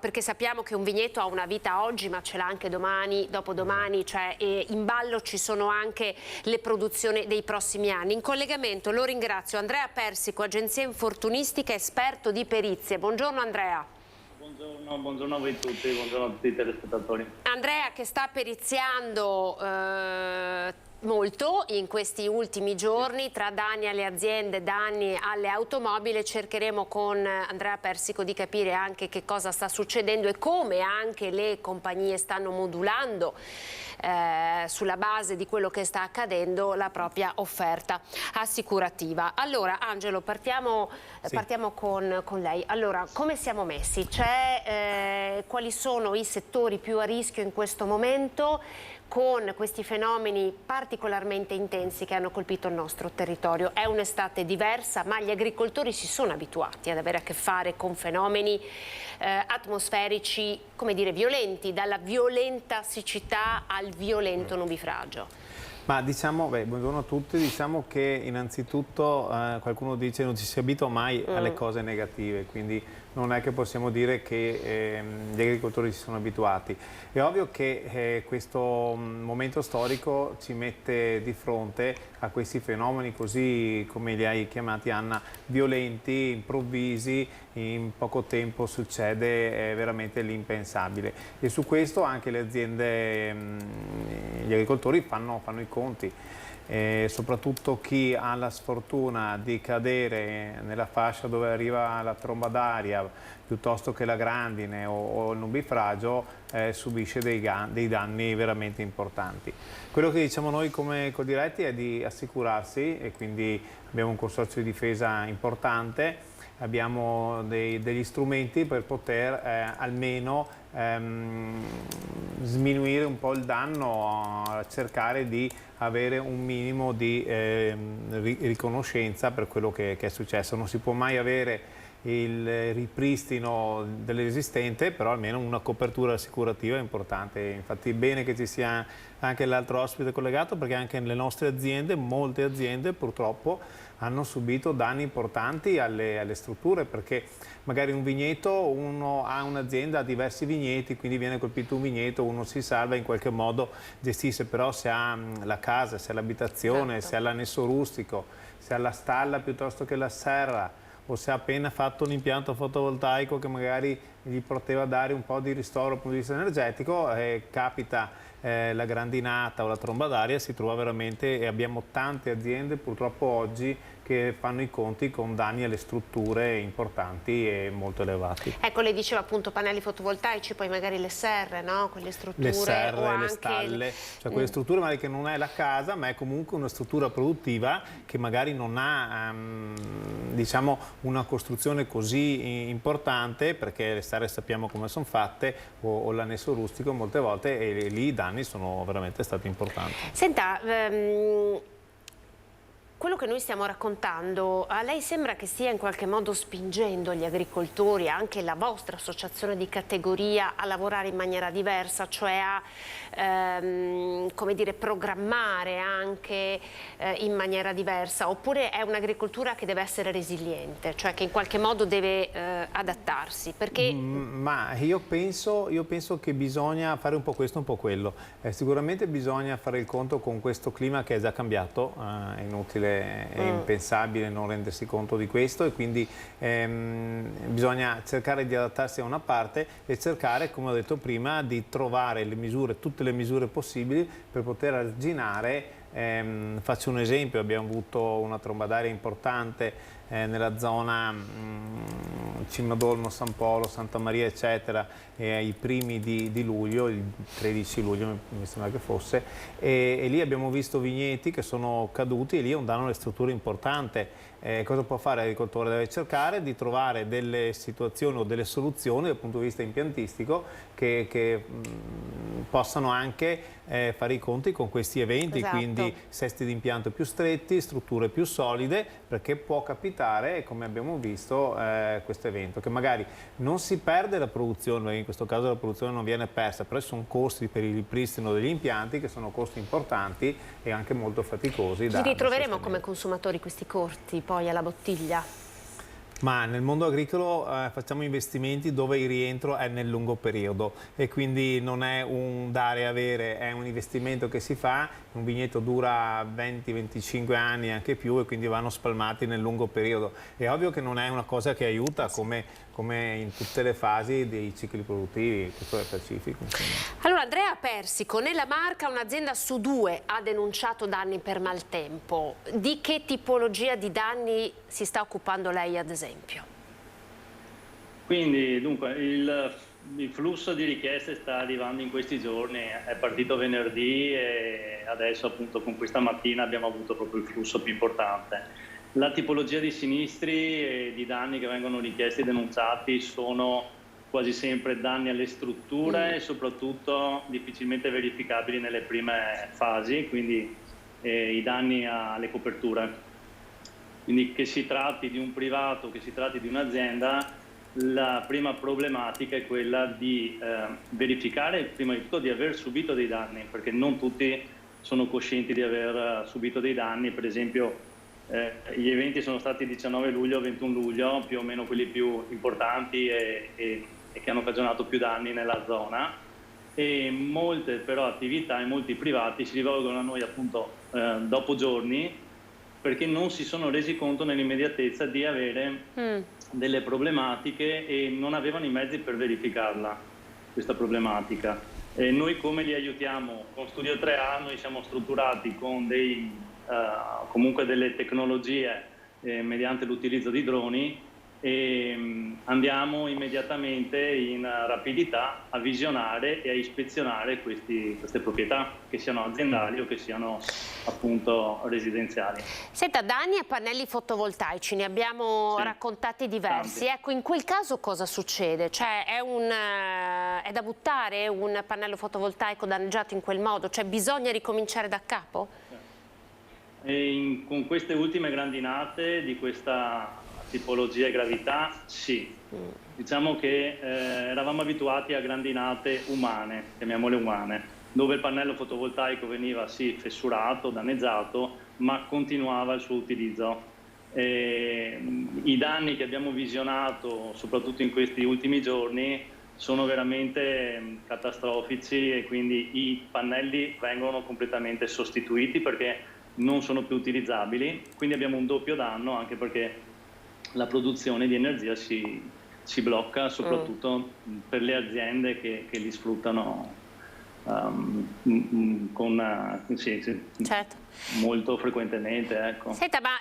perché sappiamo che un vigneto ha una vita oggi ma ce l'ha anche domani, dopodomani, cioè in ballo ci sono anche le produzioni dei prossimi anni. In collegamento lo ringrazio Andrea Persico, agenzia infortunistica, esperto di perizie. Buongiorno Andrea. Buongiorno a voi tutti, buongiorno a tutti i telespettatori. Andrea che sta periziando molto in questi ultimi giorni, tra danni alle aziende, danni alle automobili. Cercheremo con Andrea Persico di capire anche che cosa sta succedendo e come anche le compagnie stanno modulando sulla base di quello che sta accadendo la propria offerta assicurativa. Allora Angelo, partiamo con lei. Allora, come siamo messi? Quali sono i settori più a rischio in questo momento con questi fenomeni particolarmente intensi che hanno colpito il nostro territorio? È un'estate diversa, ma gli agricoltori si sono abituati ad avere a che fare con fenomeni atmosferici, come dire, violenti, dalla violenta siccità al violento nubifragio. Ma diciamo, buongiorno a tutti, diciamo che innanzitutto qualcuno dice non ci si abitua mai alle cose negative, quindi non è che possiamo dire che gli agricoltori si sono abituati. È ovvio che questo momento storico ci mette di fronte a questi fenomeni così, come li hai chiamati Anna, violenti, improvvisi, in poco tempo succede veramente l'impensabile. E su questo anche le aziende, gli agricoltori fanno i conti. soprattutto chi ha la sfortuna di cadere nella fascia dove arriva la tromba d'aria piuttosto che la grandine o il nubifragio subisce dei danni veramente importanti. Quello che diciamo noi come Coldiretti è di assicurarsi, e quindi abbiamo un consorzio di difesa importante, abbiamo degli strumenti per poter almeno sminuire un po' il danno, cercare di avere un minimo di riconoscenza per quello che è successo. Non si può mai avere il ripristino dell'esistente, però almeno una copertura assicurativa è importante. Infatti è bene che ci sia anche l'altro ospite collegato, perché anche nelle nostre aziende, molte aziende purtroppo hanno subito danni importanti alle strutture, perché magari un vigneto, uno ha un'azienda, ha diversi vigneti, quindi viene colpito un vigneto, uno si salva, in qualche modo gestisce, però se ha la casa, se ha l'abitazione, se ha l'annesso rustico, se ha la stalla piuttosto che la serra, o se ha appena fatto un impianto fotovoltaico che magari gli poteva dare un po' di ristoro dal punto di vista energetico, capita la grandinata o la tromba d'aria, si trova veramente, e abbiamo tante aziende purtroppo oggi che fanno i conti con danni alle strutture importanti e molto elevati. Ecco, lei diceva appunto pannelli fotovoltaici, poi magari le serre, no? Quelle strutture. Le serre, o anche le stalle, cioè quelle strutture magari che non è la casa, ma è comunque una struttura produttiva che magari non ha diciamo una costruzione così importante, perché le serre sappiamo come sono fatte, o l'annesso rustico molte volte, e lì i danni sono veramente stati importanti. Senta, quello che noi stiamo raccontando, a lei sembra che stia in qualche modo spingendo gli agricoltori, anche la vostra associazione di categoria, a lavorare in maniera diversa, cioè a come dire, programmare anche in maniera diversa, oppure è un'agricoltura che deve essere resiliente, cioè che in qualche modo deve adattarsi? Perché... Ma io penso che bisogna fare un po' questo, un po' quello. Sicuramente bisogna fare il conto con questo clima che è già cambiato, è inutile, è impensabile non rendersi conto di questo, e quindi bisogna cercare di adattarsi a una parte e cercare, come ho detto prima, di trovare le misure, tutte le misure possibili per poter arginare. Faccio un esempio: abbiamo avuto una tromba d'aria importante nella zona Cimodolno, San Polo, Santa Maria eccetera, ai primi di luglio, il 13 luglio mi sembra che fosse, e lì abbiamo visto vigneti che sono caduti, e lì è un danno alle strutture importante. Cosa può fare l'agricoltore? Deve cercare di trovare delle situazioni o delle soluzioni dal punto di vista impiantistico che possano anche fare i conti con questi eventi, esatto. Quindi sesti di impianto più stretti, strutture più solide, perché può capitare, come abbiamo visto, questo evento, che magari non si perde la produzione, perché in questo caso la produzione non viene persa, però sono costi per il ripristino degli impianti che sono costi importanti e anche molto faticosi. Ci ritroveremo come consumatori questi costi poi alla bottiglia? Ma nel mondo agricolo facciamo investimenti dove il rientro è nel lungo periodo, e quindi non è un dare e avere, è un investimento che si fa. Un vigneto dura 20-25 anni, anche più, e quindi vanno spalmati nel lungo periodo. È ovvio che non è una cosa che aiuta come in tutte le fasi dei cicli produttivi, questo è pacifico. Allora, Andrea Persico, nella Marca un'azienda su 2 ha denunciato danni per maltempo. Di che tipologia di danni si sta occupando lei, ad esempio? Quindi, dunque, il flusso di richieste sta arrivando in questi giorni, è partito venerdì e adesso appunto con questa mattina abbiamo avuto proprio il flusso più importante. La tipologia di sinistri e di danni che vengono richiesti e denunciati sono quasi sempre danni alle strutture e soprattutto difficilmente verificabili nelle prime fasi, quindi i danni alle coperture. Quindi che si tratti di un privato, che si tratti di un'azienda, la prima problematica è quella di verificare prima di tutto di aver subito dei danni, perché non tutti sono coscienti di aver subito dei danni. Per esempio gli eventi sono stati 19 luglio, 21 luglio, più o meno quelli più importanti e che hanno cagionato più danni nella zona, e molte però attività e molti privati si rivolgono a noi appunto dopo giorni, perché non si sono resi conto nell'immediatezza di avere delle problematiche e non avevano i mezzi per verificarla, questa problematica. Noi come li aiutiamo? Con Studio 3A noi siamo strutturati con dei comunque delle tecnologie mediante l'utilizzo di droni, e andiamo immediatamente in rapidità a visionare e a ispezionare queste proprietà, che siano aziendali o che siano appunto residenziali. Senta, danni a pannelli fotovoltaici ne abbiamo raccontati diversi. Tanti. Ecco, in quel caso cosa succede? Cioè è da buttare un pannello fotovoltaico danneggiato in quel modo? Cioè bisogna ricominciare da capo? E con queste ultime grandinate di questa tipologia e gravità, sì. Diciamo che eravamo abituati a grandinate umane, chiamiamole umane, dove il pannello fotovoltaico veniva sì fessurato, danneggiato, ma continuava il suo utilizzo. I danni che abbiamo visionato, soprattutto in questi ultimi giorni, sono veramente catastrofici, e quindi i pannelli vengono completamente sostituiti perché non sono più utilizzabili, quindi abbiamo un doppio danno, anche perché la produzione di energia si blocca, soprattutto per le aziende che li sfruttano certo, molto frequentemente. Ecco. Senta, ma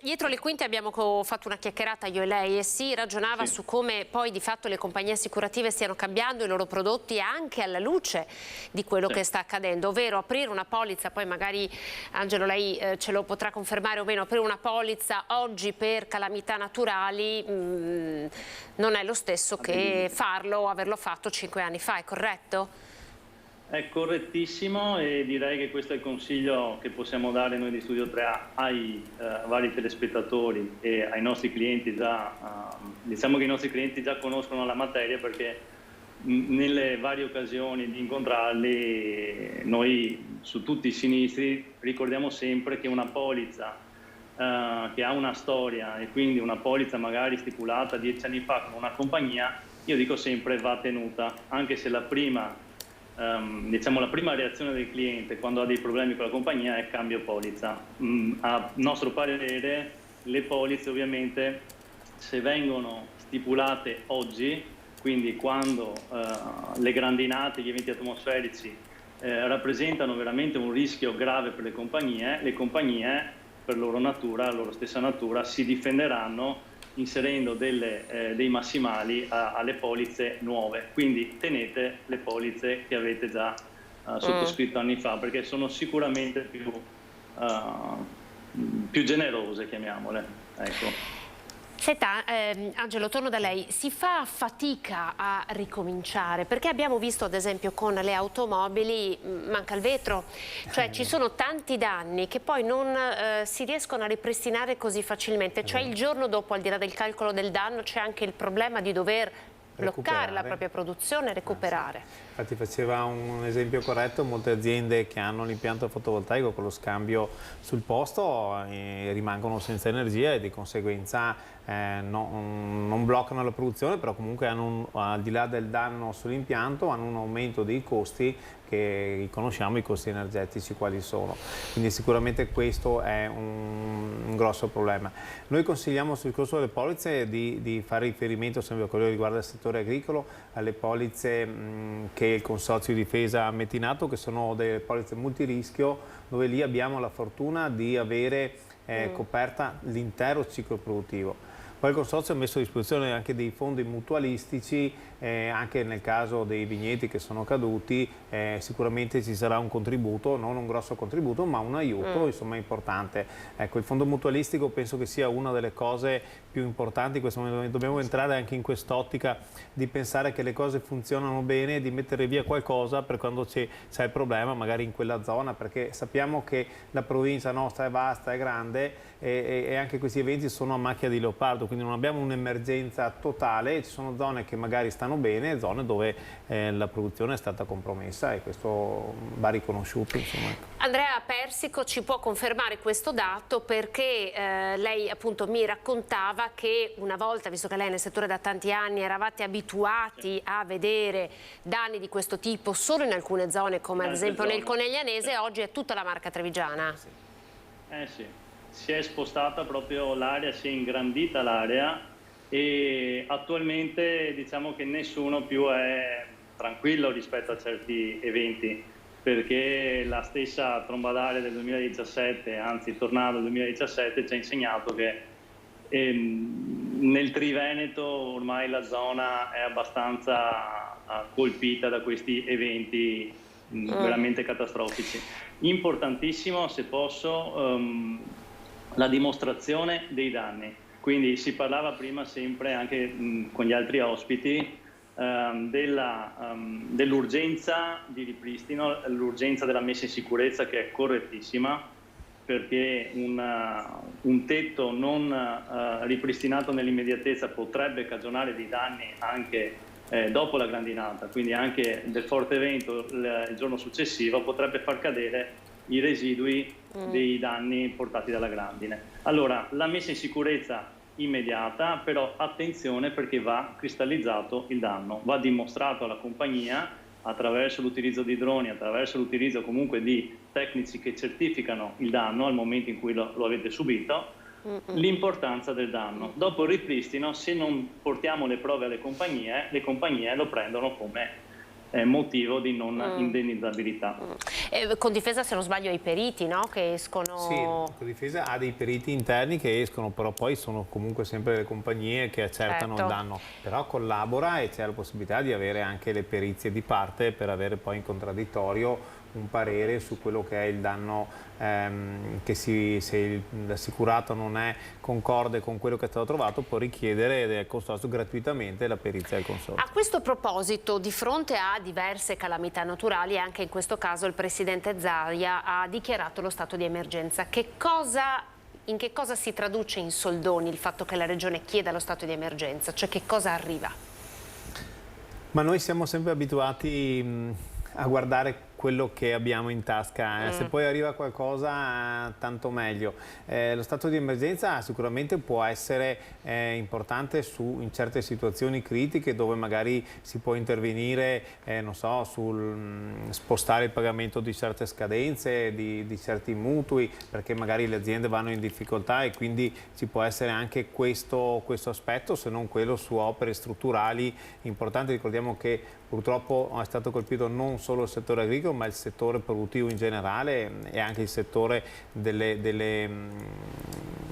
dietro le quinte abbiamo fatto una chiacchierata io e lei, e si ragionava su come poi di fatto le compagnie assicurative stiano cambiando i loro prodotti anche alla luce di quello che sta accadendo, ovvero aprire una polizza, poi magari Angelo lei ce lo potrà confermare o meno, aprire una polizza oggi per calamità naturali non è lo stesso che farlo o averlo fatto 5 anni fa, è corretto? È correttissimo, e direi che questo è il consiglio che possiamo dare noi di Studio 3A ai vari telespettatori e ai nostri clienti. Diciamo che i nostri clienti già conoscono la materia, perché nelle varie occasioni di incontrarli noi su tutti i sinistri ricordiamo sempre che una polizza che ha una storia, e quindi una polizza magari stipulata 10 anni fa con una compagnia, io dico sempre va tenuta, anche se la prima reazione del cliente quando ha dei problemi con la compagnia è cambio polizza. A nostro parere le polizze, ovviamente, se vengono stipulate oggi, quindi quando le grandinate, gli eventi atmosferici rappresentano veramente un rischio grave per le compagnie per loro stessa natura si difenderanno inserendo dei massimali alle polizze nuove. Quindi tenete le polizze che avete già sottoscritto anni fa, perché sono sicuramente più generose, chiamiamole. Ecco. Senta, Angelo, torno da lei. Si fa fatica a ricominciare? Perché abbiamo visto, ad esempio, con le automobili, manca il vetro, cioè ci sono tanti danni che poi non si riescono a ripristinare così facilmente. Cioè il giorno dopo, al di là del calcolo del danno, c'è anche il problema di dover bloccare la propria produzione e recuperare. Infatti faceva un esempio corretto: molte aziende che hanno l'impianto fotovoltaico con lo scambio sul posto rimangono senza energia e di conseguenza non bloccano la produzione, però comunque hanno al di là del danno sull'impianto hanno un aumento dei costi che conosciamo, i costi energetici quali sono. Quindi sicuramente questo è un grosso problema. Noi consigliamo sul discorso delle polizze di fare riferimento, sempre a quello che riguarda il settore agricolo, alle polizze che il Consorzio di Difesa ha messo in atto, che sono delle polizze multirischio, dove lì abbiamo la fortuna di avere coperta l'intero ciclo produttivo. Poi il Consorzio ha messo a disposizione anche dei fondi mutualistici, anche nel caso dei vigneti che sono caduti, sicuramente ci sarà un contributo, non un grosso contributo, ma un aiuto insomma importante. Ecco, il fondo mutualistico penso che sia una delle cose più importanti in questo momento. Dobbiamo entrare anche in quest'ottica di pensare che le cose funzionano bene, di mettere via qualcosa per quando c'è il problema magari in quella zona, perché sappiamo che la provincia nostra è vasta, è grande, e anche questi eventi sono a macchia di leopardo, quindi non abbiamo un'emergenza totale, ci sono zone che magari stanno bene, zone dove la produzione è stata compromessa, e questo va riconosciuto. Insomma. Andrea Persico ci può confermare questo dato, perché lei appunto mi raccontava che una volta, visto che lei è nel settore da tanti anni, eravate abituati a vedere danni di questo tipo solo in alcune zone, come ad esempio nel Coneglianese, oggi è tutta la Marca Trevigiana. Sì. Si è spostata proprio l'area, si è ingrandita l'area, e attualmente diciamo che nessuno più è tranquillo rispetto a certi eventi. perché la stessa tromba d'aria del 2017, anzi tornado del 2017, ci ha insegnato che nel Triveneto ormai la zona è abbastanza colpita da questi eventi veramente catastrofici. Importantissimo, se posso, la dimostrazione dei danni. Quindi si parlava prima sempre anche con gli altri ospiti dell'urgenza di ripristino, l'urgenza della messa in sicurezza, che è correttissima, perché un tetto non ripristinato nell'immediatezza potrebbe cagionare dei danni anche dopo la grandinata, quindi anche del forte vento il giorno successivo potrebbe far cadere i residui dei danni portati dalla grandine. Allora, la messa in sicurezza immediata, però attenzione, perché va cristallizzato il danno, va dimostrato alla compagnia attraverso l'utilizzo di droni, attraverso l'utilizzo comunque di tecnici che certificano il danno al momento in cui lo avete subito, l'importanza del danno. Dopo il ripristino, se non portiamo le prove alle compagnie, le compagnie lo prendono come motivo di non indennizzabilità. Confdifesa, se non sbaglio, ha i periti, no? Che escono... Sì, Confdifesa ha dei periti interni che escono, però poi sono comunque sempre le compagnie che accertano il danno, però collabora e c'è la possibilità di avere anche le perizie di parte per avere poi in contraddittorio un parere su quello che è il danno, che se l'assicurato non è concorde con quello che è stato trovato, può richiedere ed è costoso gratuitamente la perizia del consorzio. A questo proposito, di fronte a diverse calamità naturali, anche in questo caso il Presidente Zaia ha dichiarato lo stato di emergenza. In che cosa si traduce in soldoni il fatto che la Regione chieda lo stato di emergenza? Cioè, che cosa arriva? Ma noi siamo sempre abituati a guardare quello che abbiamo in tasca, se poi arriva qualcosa tanto meglio. Lo stato di emergenza sicuramente può essere importante in certe situazioni critiche dove magari si può intervenire, non so, sul spostare il pagamento di certe scadenze, di certi mutui, perché magari le aziende vanno in difficoltà e quindi ci può essere anche questo aspetto, se non quello su opere strutturali importanti. Ricordiamo che purtroppo è stato colpito non solo il settore agricolo, ma il settore produttivo in generale e anche il settore delle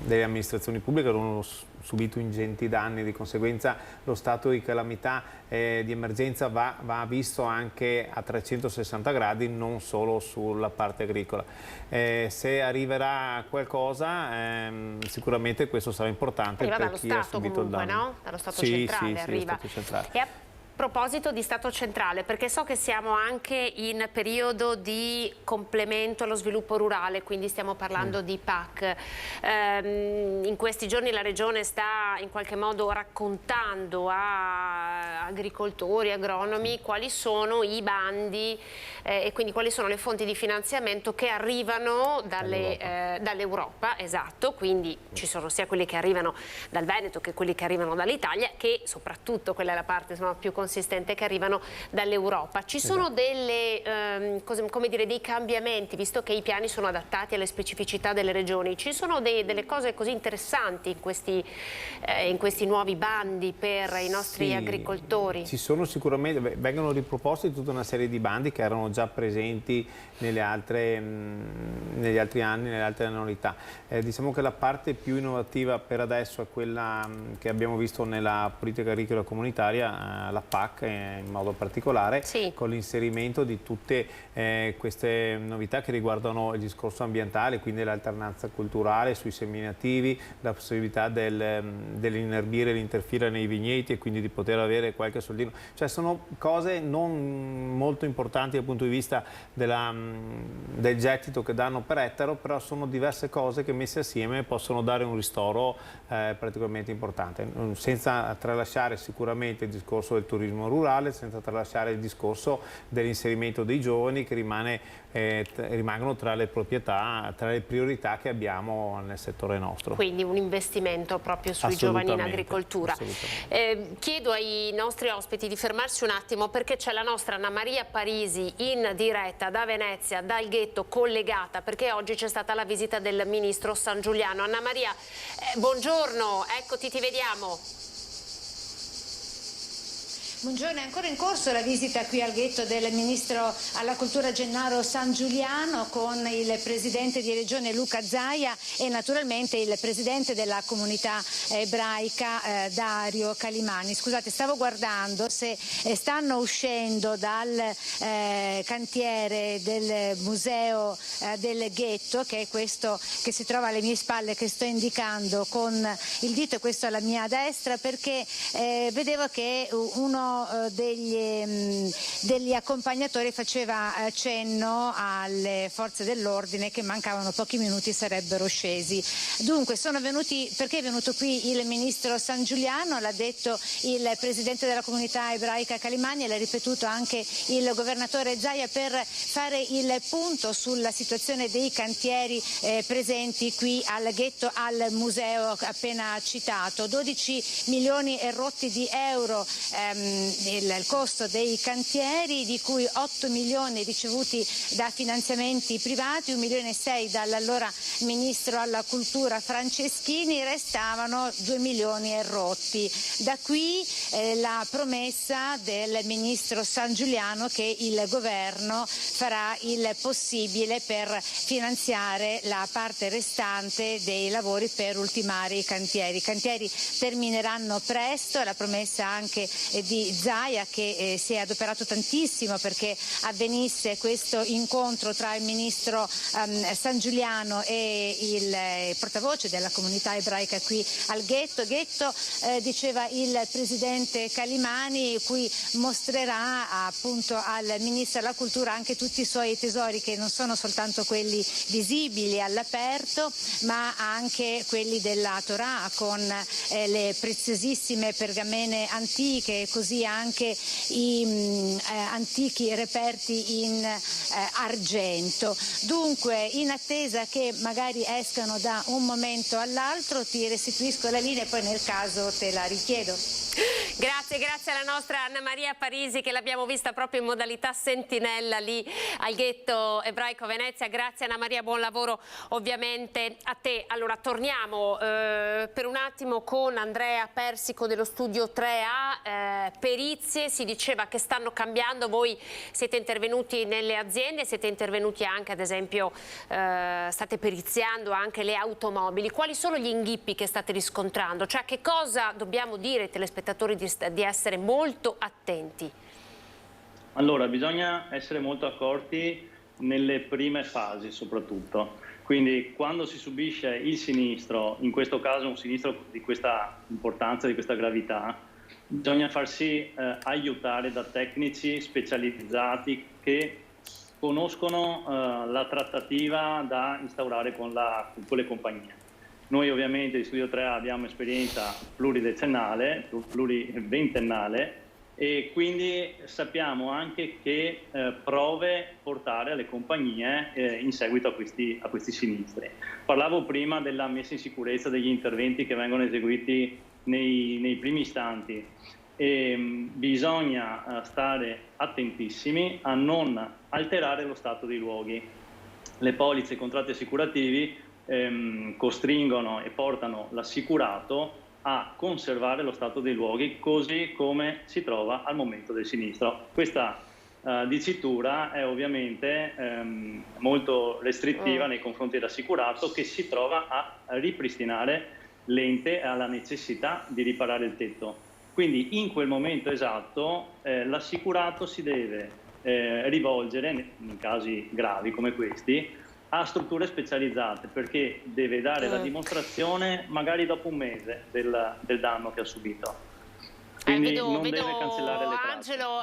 amministrazioni pubbliche hanno subito ingenti danni. Di conseguenza lo stato di calamità di emergenza va visto anche a 360 gradi, non solo sulla parte agricola. Se arriverà qualcosa sicuramente questo sarà importante per chi ha subito il danno. No? Dallo Stato centrale arriva. Stato centrale. A proposito di Stato centrale, perché so che siamo anche in periodo di complemento allo sviluppo rurale, quindi stiamo parlando di PAC. In questi giorni la Regione sta in qualche modo raccontando a agricoltori, agronomi, quali sono i bandi e quindi quali sono le fonti di finanziamento che arrivano dall'Europa, esatto, quindi ci sono sia quelli che arrivano dal Veneto che quelli che arrivano dall'Italia, che soprattutto quella è la parte più consistente, che arrivano dall'Europa. Ci sono dei cambiamenti, visto che i piani sono adattati alle specificità delle regioni, ci sono delle cose così interessanti in questi nuovi bandi per i nostri agricoltori? Ci sono sicuramente, vengono riproposti tutta una serie di bandi che erano già presenti negli altri anni, nelle altre annualità. Diciamo che la parte più innovativa per adesso è quella che abbiamo visto nella politica agricola comunitaria, la PAC in modo particolare, con l'inserimento di tutte queste novità che riguardano il discorso ambientale, quindi l'alternanza culturale sui seminativi, la possibilità dell'inerbire l'interfira nei vigneti e quindi di poter avere qualche soldino. Cioè sono cose non molto importanti dal punto di vista del gettito che danno per ettaro, però sono diverse cose che messe assieme possono dare un ristoro particolarmente importante, senza tralasciare sicuramente il discorso del turismo rurale, senza tralasciare il discorso dell'inserimento dei giovani che rimangono tra le proprietà, tra le priorità che abbiamo nel settore nostro. Quindi un investimento proprio sui giovani in agricoltura. Chiedo ai nostri ospiti di fermarsi un attimo, perché c'è la nostra Anna Maria Parisi in diretta da Venezia, dal ghetto, collegata, perché oggi c'è stata la visita del ministro Sangiuliano. Anna Maria, buongiorno, eccoti, ti vediamo. Buongiorno, è ancora in corso la visita qui al ghetto del Ministro alla Cultura Gennaro Sangiuliano con il Presidente di Regione Luca Zaia e naturalmente il Presidente della comunità ebraica Dario Calimani. Scusate, stavo guardando se stanno uscendo dal cantiere del Museo del Ghetto, che è questo che si trova alle mie spalle, che sto indicando con il dito, e questo alla mia destra, perché vedevo che uno degli accompagnatori faceva cenno alle forze dell'ordine che mancavano pochi minuti, sarebbero scesi. Dunque sono venuti, perché è venuto qui il Ministro Sangiuliano, l'ha detto il Presidente della comunità ebraica Calimani e l'ha ripetuto anche il Governatore Zaia, per fare il punto sulla situazione dei cantieri presenti qui al ghetto, al museo appena citato. 12 milioni e rotti di euro il costo dei cantieri, di cui 8 milioni ricevuti da finanziamenti privati, 1,6 milioni dall'allora Ministro alla Cultura Franceschini, restavano 2 milioni e rotti. Da qui la promessa del Ministro Sangiuliano che il Governo farà il possibile per finanziare la parte restante dei lavori per ultimare i cantieri. I cantieri termineranno presto, la promessa anche di Zaia, che si è adoperato tantissimo perché avvenisse questo incontro tra il Ministro Sangiuliano e il portavoce della comunità ebraica qui al ghetto. Diceva il Presidente Calimani, cui mostrerà appunto al Ministro della Cultura anche tutti i suoi tesori, che non sono soltanto quelli visibili all'aperto, ma anche quelli della Torah, con le preziosissime pergamene antiche, così anche i antichi reperti in argento. Dunque, in attesa che magari escano da un momento all'altro, ti restituisco la linea e poi nel caso te la richiedo. Grazie alla nostra Anna Maria Parisi, che l'abbiamo vista proprio in modalità sentinella lì al ghetto ebraico Venezia. Grazie Anna Maria, buon lavoro ovviamente a te. Allora torniamo per un attimo con Andrea Persico dello studio 3A. Perizie, si diceva che stanno cambiando, voi siete intervenuti nelle aziende, siete intervenuti anche, ad esempio state periziando anche le automobili. Quali sono gli inghippi che state riscontrando? Cioè, che cosa dobbiamo dire ai telespettatori di essere molto attenti? Allora, bisogna essere molto accorti nelle prime fasi soprattutto. Quindi quando si subisce il sinistro, in questo caso un sinistro di questa importanza, di questa gravità, bisogna farsi aiutare da tecnici specializzati che conoscono la trattativa da instaurare con le compagnie. Noi ovviamente di Studio 3A abbiamo esperienza pluridecennale, pluriventennale, e quindi sappiamo anche che prove portare alle compagnie in seguito a questi sinistri. Parlavo prima della messa in sicurezza degli interventi che vengono eseguiti nei primi istanti, e bisogna stare attentissimi a non alterare lo stato dei luoghi. Le polizze e i contratti assicurativi costringono e portano l'assicurato a conservare lo stato dei luoghi così come si trova al momento del sinistro. Questa dicitura è ovviamente molto restrittiva nei confronti dell'assicurato, che si trova a ripristinare l'ente, alla necessità di riparare il tetto. Quindi in quel momento esatto l'assicurato si deve rivolgere, in casi gravi come questi, a strutture specializzate, perché deve dare la dimostrazione magari dopo un mese del danno che ha subito. Quindi non deve cancellare le tracce. Angelo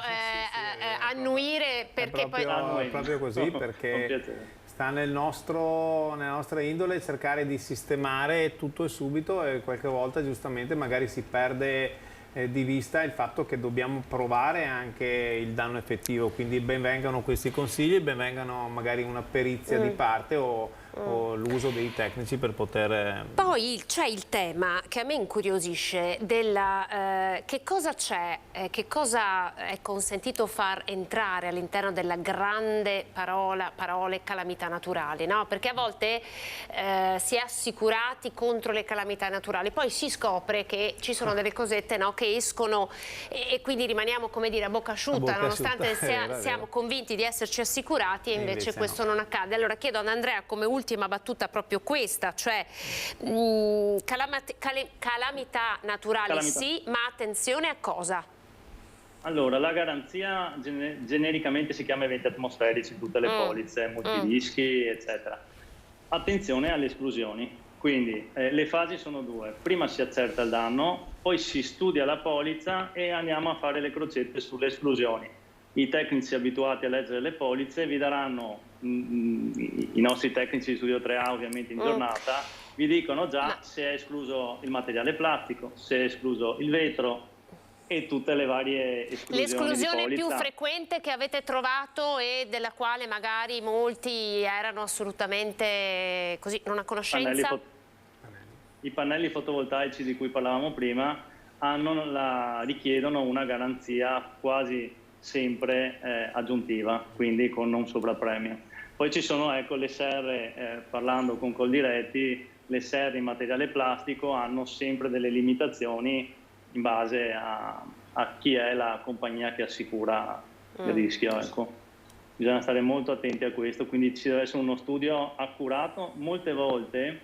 annuire, perché è proprio così, perché sta nella nostra indole cercare di sistemare tutto e subito, e qualche volta giustamente magari si perde di vista il fatto che dobbiamo provare anche il danno effettivo, quindi ben vengano questi consigli, ben vengano magari una perizia di parte o o l'uso dei tecnici per poter... Poi c'è il tema che a me incuriosisce della che cosa c'è, che cosa è consentito far entrare all'interno della grande parole calamità naturali, no? Perché a volte si è assicurati contro le calamità naturali, poi si scopre che ci sono delle cosette, no, che escono e quindi rimaniamo, come dire, a bocca asciutta, nonostante siamo convinti di esserci assicurati e invece questo non accade. Allora chiedo ad Andrea come ultima battuta proprio questa, cioè calamità naturali sì, ma attenzione a cosa? Allora, la garanzia genericamente si chiama eventi atmosferici, tutte le polizze, multirischi, eccetera. Attenzione alle esclusioni. Quindi le fasi sono due: prima si accerta il danno, poi si studia la polizza e andiamo a fare le crocette sulle esclusioni. I tecnici abituati a leggere le polizze vi daranno, i nostri tecnici di Studio 3A ovviamente in giornata, vi dicono già se è escluso il materiale plastico, se è escluso il vetro e tutte le varie esclusioni. L'esclusione più frequente che avete trovato e della quale magari molti erano assolutamente così, non a conoscenza? I pannelli fotovoltaici di cui parlavamo prima richiedono una garanzia quasi sempre aggiuntiva, quindi con un sovrappremio. Poi ci sono le serre, parlando con Coldiretti, le serre in materiale plastico hanno sempre delle limitazioni in base a chi è la compagnia che assicura il rischio. Ecco. Bisogna stare molto attenti a questo, quindi ci deve essere uno studio accurato. Molte volte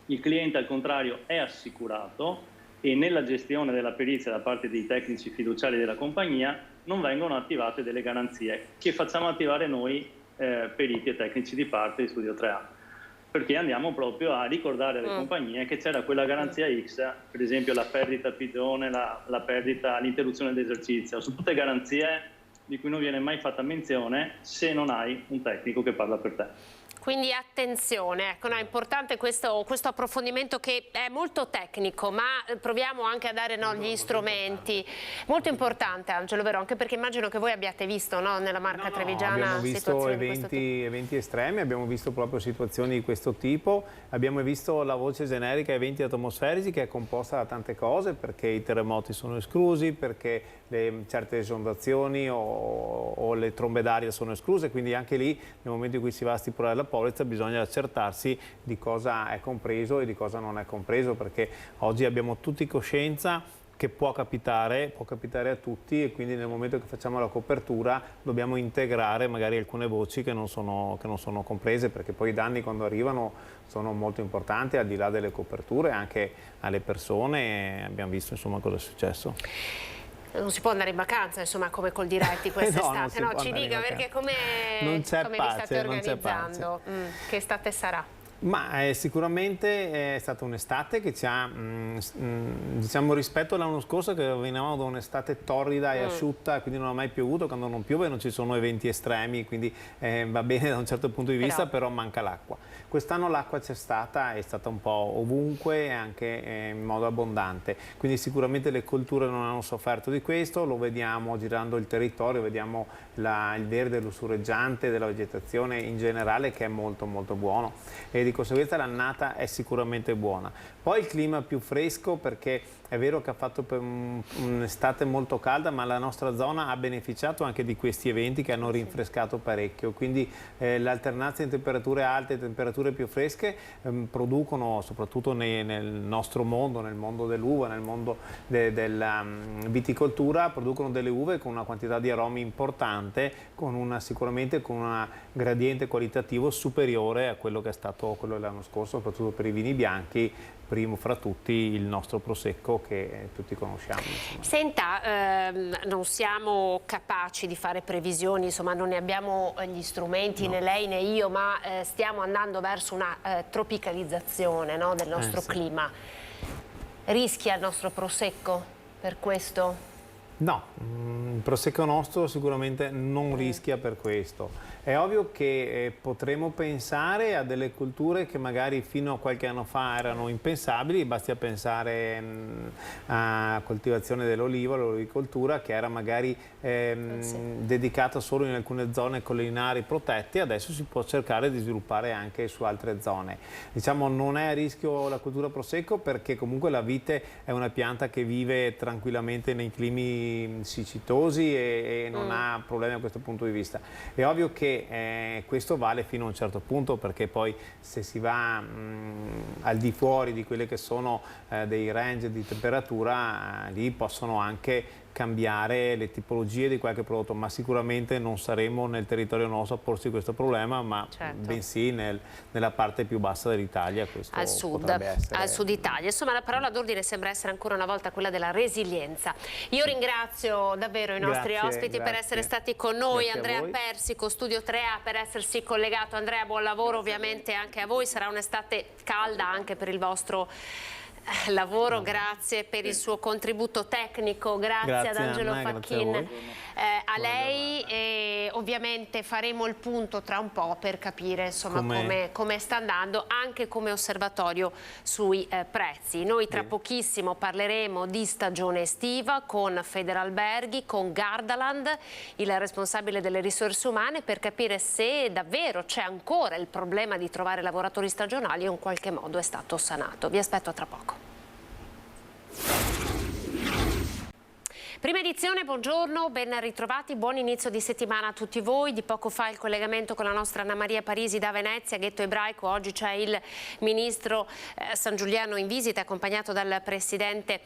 il cliente al contrario è assicurato e nella gestione della perizia da parte dei tecnici fiduciari della compagnia non vengono attivate delle garanzie che facciamo attivare noi periti e tecnici di parte di Studio 3A, perché andiamo proprio a ricordare alle compagnie che c'era quella garanzia X, per esempio la perdita pigione, la perdita, l'interruzione dell'esercizio, sono tutte garanzie di cui non viene mai fatta menzione se non hai un tecnico che parla per te. Quindi attenzione, ecco, no, è importante questo approfondimento che è molto tecnico, ma proviamo anche a dare gli strumenti. Molto importante, Angelo, vero? Anche perché immagino che voi abbiate visto nella Marca Trevigiana abbiamo visto eventi estremi, abbiamo visto proprio situazioni di questo tipo, abbiamo visto la voce generica eventi atmosferici che è composta da tante cose, perché i terremoti sono esclusi, perché certe esondazioni o le trombe d'aria sono escluse, quindi anche lì nel momento in cui si va a stipulare la polizza bisogna accertarsi di cosa è compreso e di cosa non è compreso, perché oggi abbiamo tutti coscienza che può capitare a tutti e quindi nel momento che facciamo la copertura dobbiamo integrare magari alcune voci che non sono comprese, perché poi i danni quando arrivano sono molto importanti, al di là delle coperture, anche alle persone. Abbiamo visto insomma cosa è successo. Non si può andare in vacanza, insomma, come Coldiretti quest'estate, no? Ci dica perché come vi state organizzando? Che estate sarà? Ma sicuramente è stata un'estate che ci ha, diciamo, rispetto all'anno scorso che venivamo da un'estate torrida e asciutta, quindi non ha mai piovuto. Quando non piove non ci sono eventi estremi, quindi va bene da un certo punto di vista, però manca l'acqua. Quest'anno l'acqua c'è stata, è stata un po' ovunque e anche in modo abbondante, quindi sicuramente le colture non hanno sofferto di questo, lo vediamo girando il territorio, vediamo il verde lussureggiante della vegetazione in generale che è molto molto buono e di conseguenza l'annata è sicuramente buona. Poi il clima più fresco, perché è vero che ha fatto un'estate molto calda, ma la nostra zona ha beneficiato anche di questi eventi che hanno rinfrescato parecchio, quindi l'alternanza in temperature alte e temperature più fresche producono, soprattutto nel nostro mondo, nel mondo dell'uva, nel mondo della viticoltura, producono delle uve con una quantità di aromi importante, sicuramente con un gradiente qualitativo superiore a quello che è stato quello dell'anno scorso, soprattutto per i vini bianchi, primo fra tutti il nostro Prosecco che tutti conosciamo. Insomma. Senta, non siamo capaci di fare previsioni, insomma non ne abbiamo gli strumenti, né lei né io, ma stiamo andando verso una tropicalizzazione, no, del nostro clima. Rischia il nostro Prosecco per questo? No, il Prosecco nostro sicuramente non rischia per questo. È ovvio che potremo pensare a delle culture che magari fino a qualche anno fa erano impensabili, basti a pensare a coltivazione dell'olivo, l'olivicoltura, che era magari dedicata solo in alcune zone collinari protette, adesso si può cercare di sviluppare anche su altre zone. Diciamo, non è a rischio la cultura Prosecco perché comunque la vite è una pianta che vive tranquillamente nei climi siccitosi e non ha problemi a questo punto di vista. È ovvio che questo vale fino a un certo punto, perché poi se si va al di fuori di quelle che sono dei range di temperatura, lì possono anche cambiare le tipologie di qualche prodotto, ma sicuramente non saremo nel territorio nostro a porci questo problema, ma bensì nella parte più bassa dell'Italia. Al sud Italia. Insomma, la parola d'ordine sembra essere ancora una volta quella della resilienza. Io ringrazio davvero i nostri ospiti per essere stati con noi, Andrea Persico, Studio 3A, per essersi collegato. Andrea, buon lavoro ovviamente anche a voi, sarà un'estate calda anche per il vostro lavoro, grazie per il suo contributo tecnico, grazie ad Angelo Facchin, a lei, e ovviamente faremo il punto tra un po' per capire insomma come sta andando anche come osservatorio sui prezzi. Noi tra pochissimo parleremo di stagione estiva con Federalberghi, con Gardaland, il responsabile delle risorse umane, per capire se davvero c'è ancora il problema di trovare lavoratori stagionali o in qualche modo è stato sanato. Vi aspetto tra poco. Prima edizione, buongiorno, ben ritrovati, buon inizio di settimana a tutti voi. Di poco fa il collegamento con la nostra Anna Maria Parisi da Venezia, ghetto ebraico. Oggi c'è il ministro Sangiuliano in visita, accompagnato dal presidente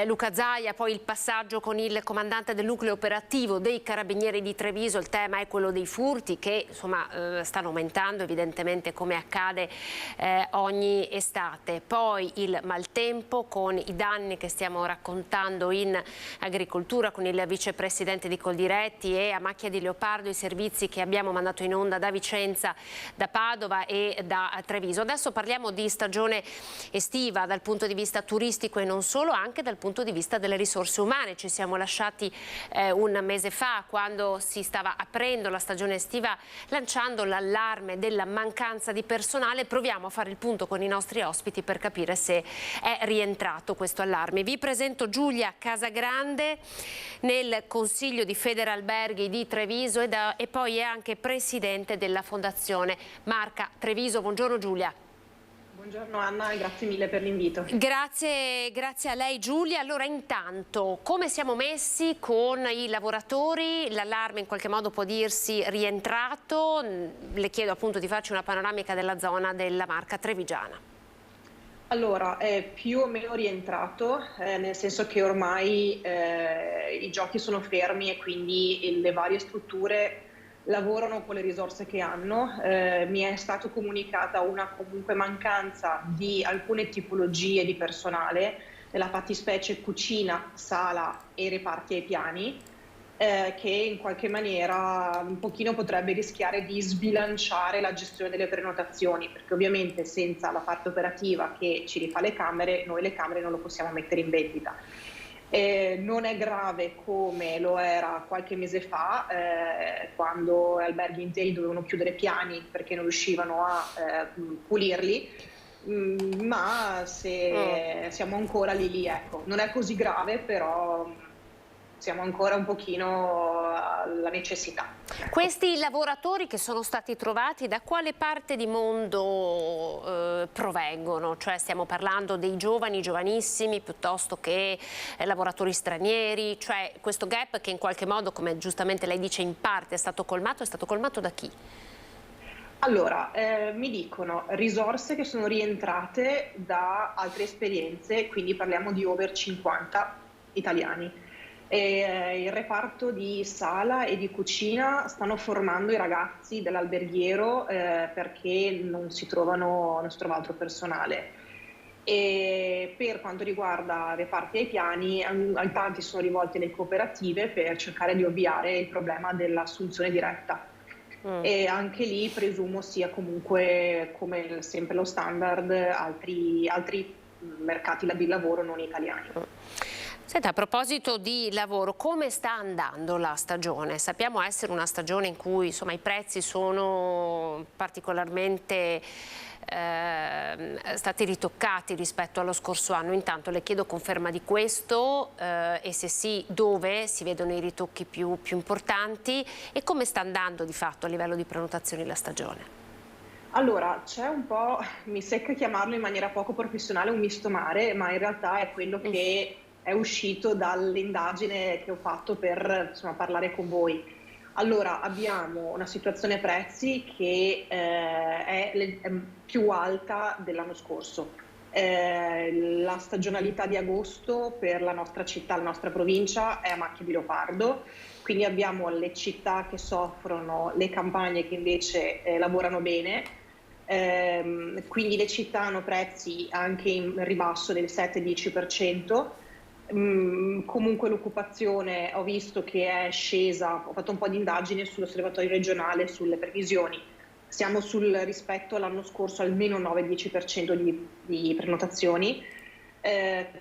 Luca Zaia, poi il passaggio con il comandante del nucleo operativo dei Carabinieri di Treviso. Il tema è quello dei furti che insomma stanno aumentando evidentemente, come accade ogni estate. Poi il maltempo con i danni che stiamo raccontando in agricoltura con il vicepresidente di Coldiretti, e a macchia di leopardo i servizi che abbiamo mandato in onda da Vicenza, da Padova e da Treviso. Adesso parliamo di stagione estiva dal punto di vista turistico e non solo, anche dal punto di vista delle risorse umane. Ci siamo lasciati un mese fa, quando si stava aprendo la stagione estiva, lanciando l'allarme della mancanza di personale. Proviamo a fare il punto con i nostri ospiti per capire se è rientrato questo allarme. Vi presento Giulia Casagrande, nel Consiglio di Federalberghi di Treviso e poi è anche presidente della Fondazione Marca Treviso. Buongiorno Giulia. Buongiorno Anna e grazie mille per l'invito. Grazie a lei Giulia. Allora, intanto, come siamo messi con i lavoratori? L'allarme in qualche modo può dirsi rientrato? Le chiedo appunto di farci una panoramica della zona della Marca trevigiana. Allora, è più o meno rientrato, nel senso che ormai i giochi sono fermi e quindi le varie strutture lavorano con le risorse che hanno. Mi è stato comunicata una comunque mancanza di alcune tipologie di personale, nella fattispecie cucina, sala e reparti ai piani, che in qualche maniera un pochino potrebbe rischiare di sbilanciare la gestione delle prenotazioni, perché ovviamente senza la parte operativa che ci rifà le camere, noi le camere non lo possiamo mettere in vendita. Non è grave come lo era qualche mese fa, quando alberghi interi dovevano chiudere piani perché non riuscivano a pulirli, ma se siamo ancora lì, ecco. Non è così grave, però siamo ancora un pochino alla necessità. Questi lavoratori che sono stati trovati da quale parte di mondo provengono? Cioè stiamo parlando dei giovani, giovanissimi, piuttosto che lavoratori stranieri? Cioè questo gap che in qualche modo, come giustamente lei dice, in parte è stato colmato da chi? Allora, mi dicono risorse che sono rientrate da altre esperienze, quindi parliamo di over 50 italiani. Il reparto di sala e di cucina stanno formando i ragazzi dell'alberghiero perché non si trova altro personale. E per quanto riguarda reparti ai piani, tanti sono rivolti alle cooperative per cercare di ovviare il problema dell'assunzione diretta. E anche lì presumo sia comunque, come sempre lo standard, altri mercati di lavoro non italiani. Senta, a proposito di lavoro, come sta andando la stagione? Sappiamo essere una stagione in cui insomma, i prezzi sono particolarmente stati ritoccati rispetto allo scorso anno. Intanto le chiedo conferma di questo e se sì, dove si vedono i ritocchi più importanti e come sta andando di fatto a livello di prenotazioni la stagione? Allora, c'è un po', mi secca chiamarlo in maniera poco professionale un misto mare, ma in realtà è quello che è uscito dall'indagine che ho fatto per parlare con voi. Allora, abbiamo una situazione prezzi che è più alta dell'anno scorso. La stagionalità di agosto per la nostra città, la nostra provincia è a macchia di leopardo, quindi abbiamo le città che soffrono, le campagne che invece lavorano bene, quindi le città hanno prezzi anche in ribasso del 7-10%. Comunque l'occupazione ho visto che è scesa, ho fatto un po' di indagini sull'osservatorio regionale sulle previsioni, siamo rispetto all'anno scorso almeno 9-10% di prenotazioni,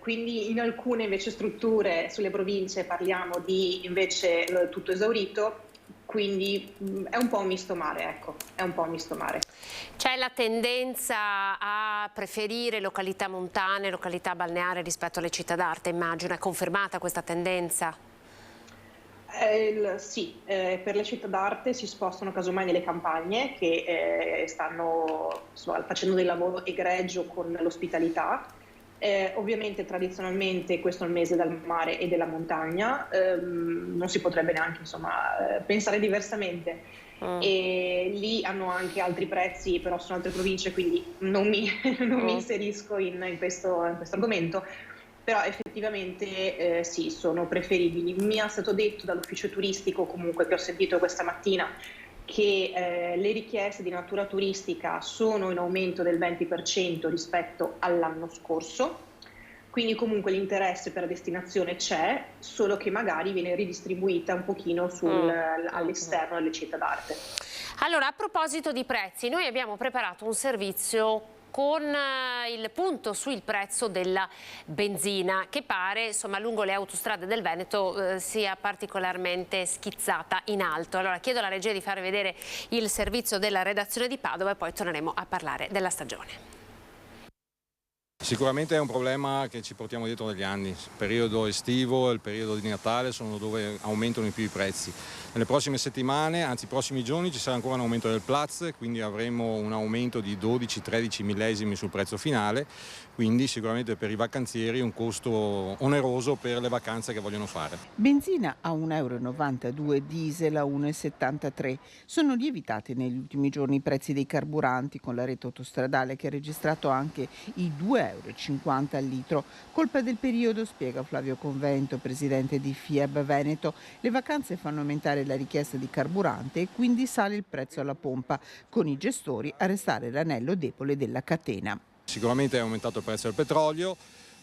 quindi in alcune invece strutture sulle province parliamo di invece tutto esaurito, quindi è un po' un misto mare, ecco, è un po' un misto mare. C'è la tendenza a preferire località montane, località balneari rispetto alle città d'arte, immagino. È confermata questa tendenza? Sì, per le città d'arte si spostano casomai nelle campagne che stanno facendo del lavoro egregio con l'ospitalità. Ovviamente tradizionalmente questo è il mese del mare e della montagna, non si potrebbe neanche pensare diversamente. E lì hanno anche altri prezzi, però sono altre province, quindi non mi inserisco in questo argomento, però effettivamente sì, sono preferibili. Mi è stato detto dall'ufficio turistico, comunque, che ho sentito questa mattina, che le richieste di natura turistica sono in aumento del 20% rispetto all'anno scorso, quindi comunque l'interesse per la destinazione c'è, solo che magari viene ridistribuita un pochino all'esterno delle città d'arte. Allora, a proposito di prezzi, noi abbiamo preparato un servizio con il punto sul prezzo della benzina che pare lungo le autostrade del Veneto sia particolarmente schizzata in alto. Allora chiedo alla regia di fare vedere il servizio della redazione di Padova e poi torneremo a parlare della stagione. Sicuramente è un problema che ci portiamo dietro dagli anni. Il periodo estivo e il periodo di Natale sono dove aumentano di più i prezzi. Nelle prossime settimane, anzi i prossimi giorni, ci sarà ancora un aumento del Platz, quindi avremo un aumento di 12-13 millesimi sul prezzo finale, quindi sicuramente per i vacanzieri un costo oneroso per le vacanze che vogliono fare. Benzina a 1,92 €, diesel a 1,73 €. Sono lievitati negli ultimi giorni i prezzi dei carburanti, con la rete autostradale che ha registrato anche i 2,50 € al litro. Colpa del periodo, spiega Flavio Convento, presidente di FIAB Veneto. Le vacanze fanno aumentare la richiesta di carburante e quindi sale il prezzo alla pompa, con i gestori a restare l'anello debole della catena. Sicuramente è aumentato il prezzo del petrolio,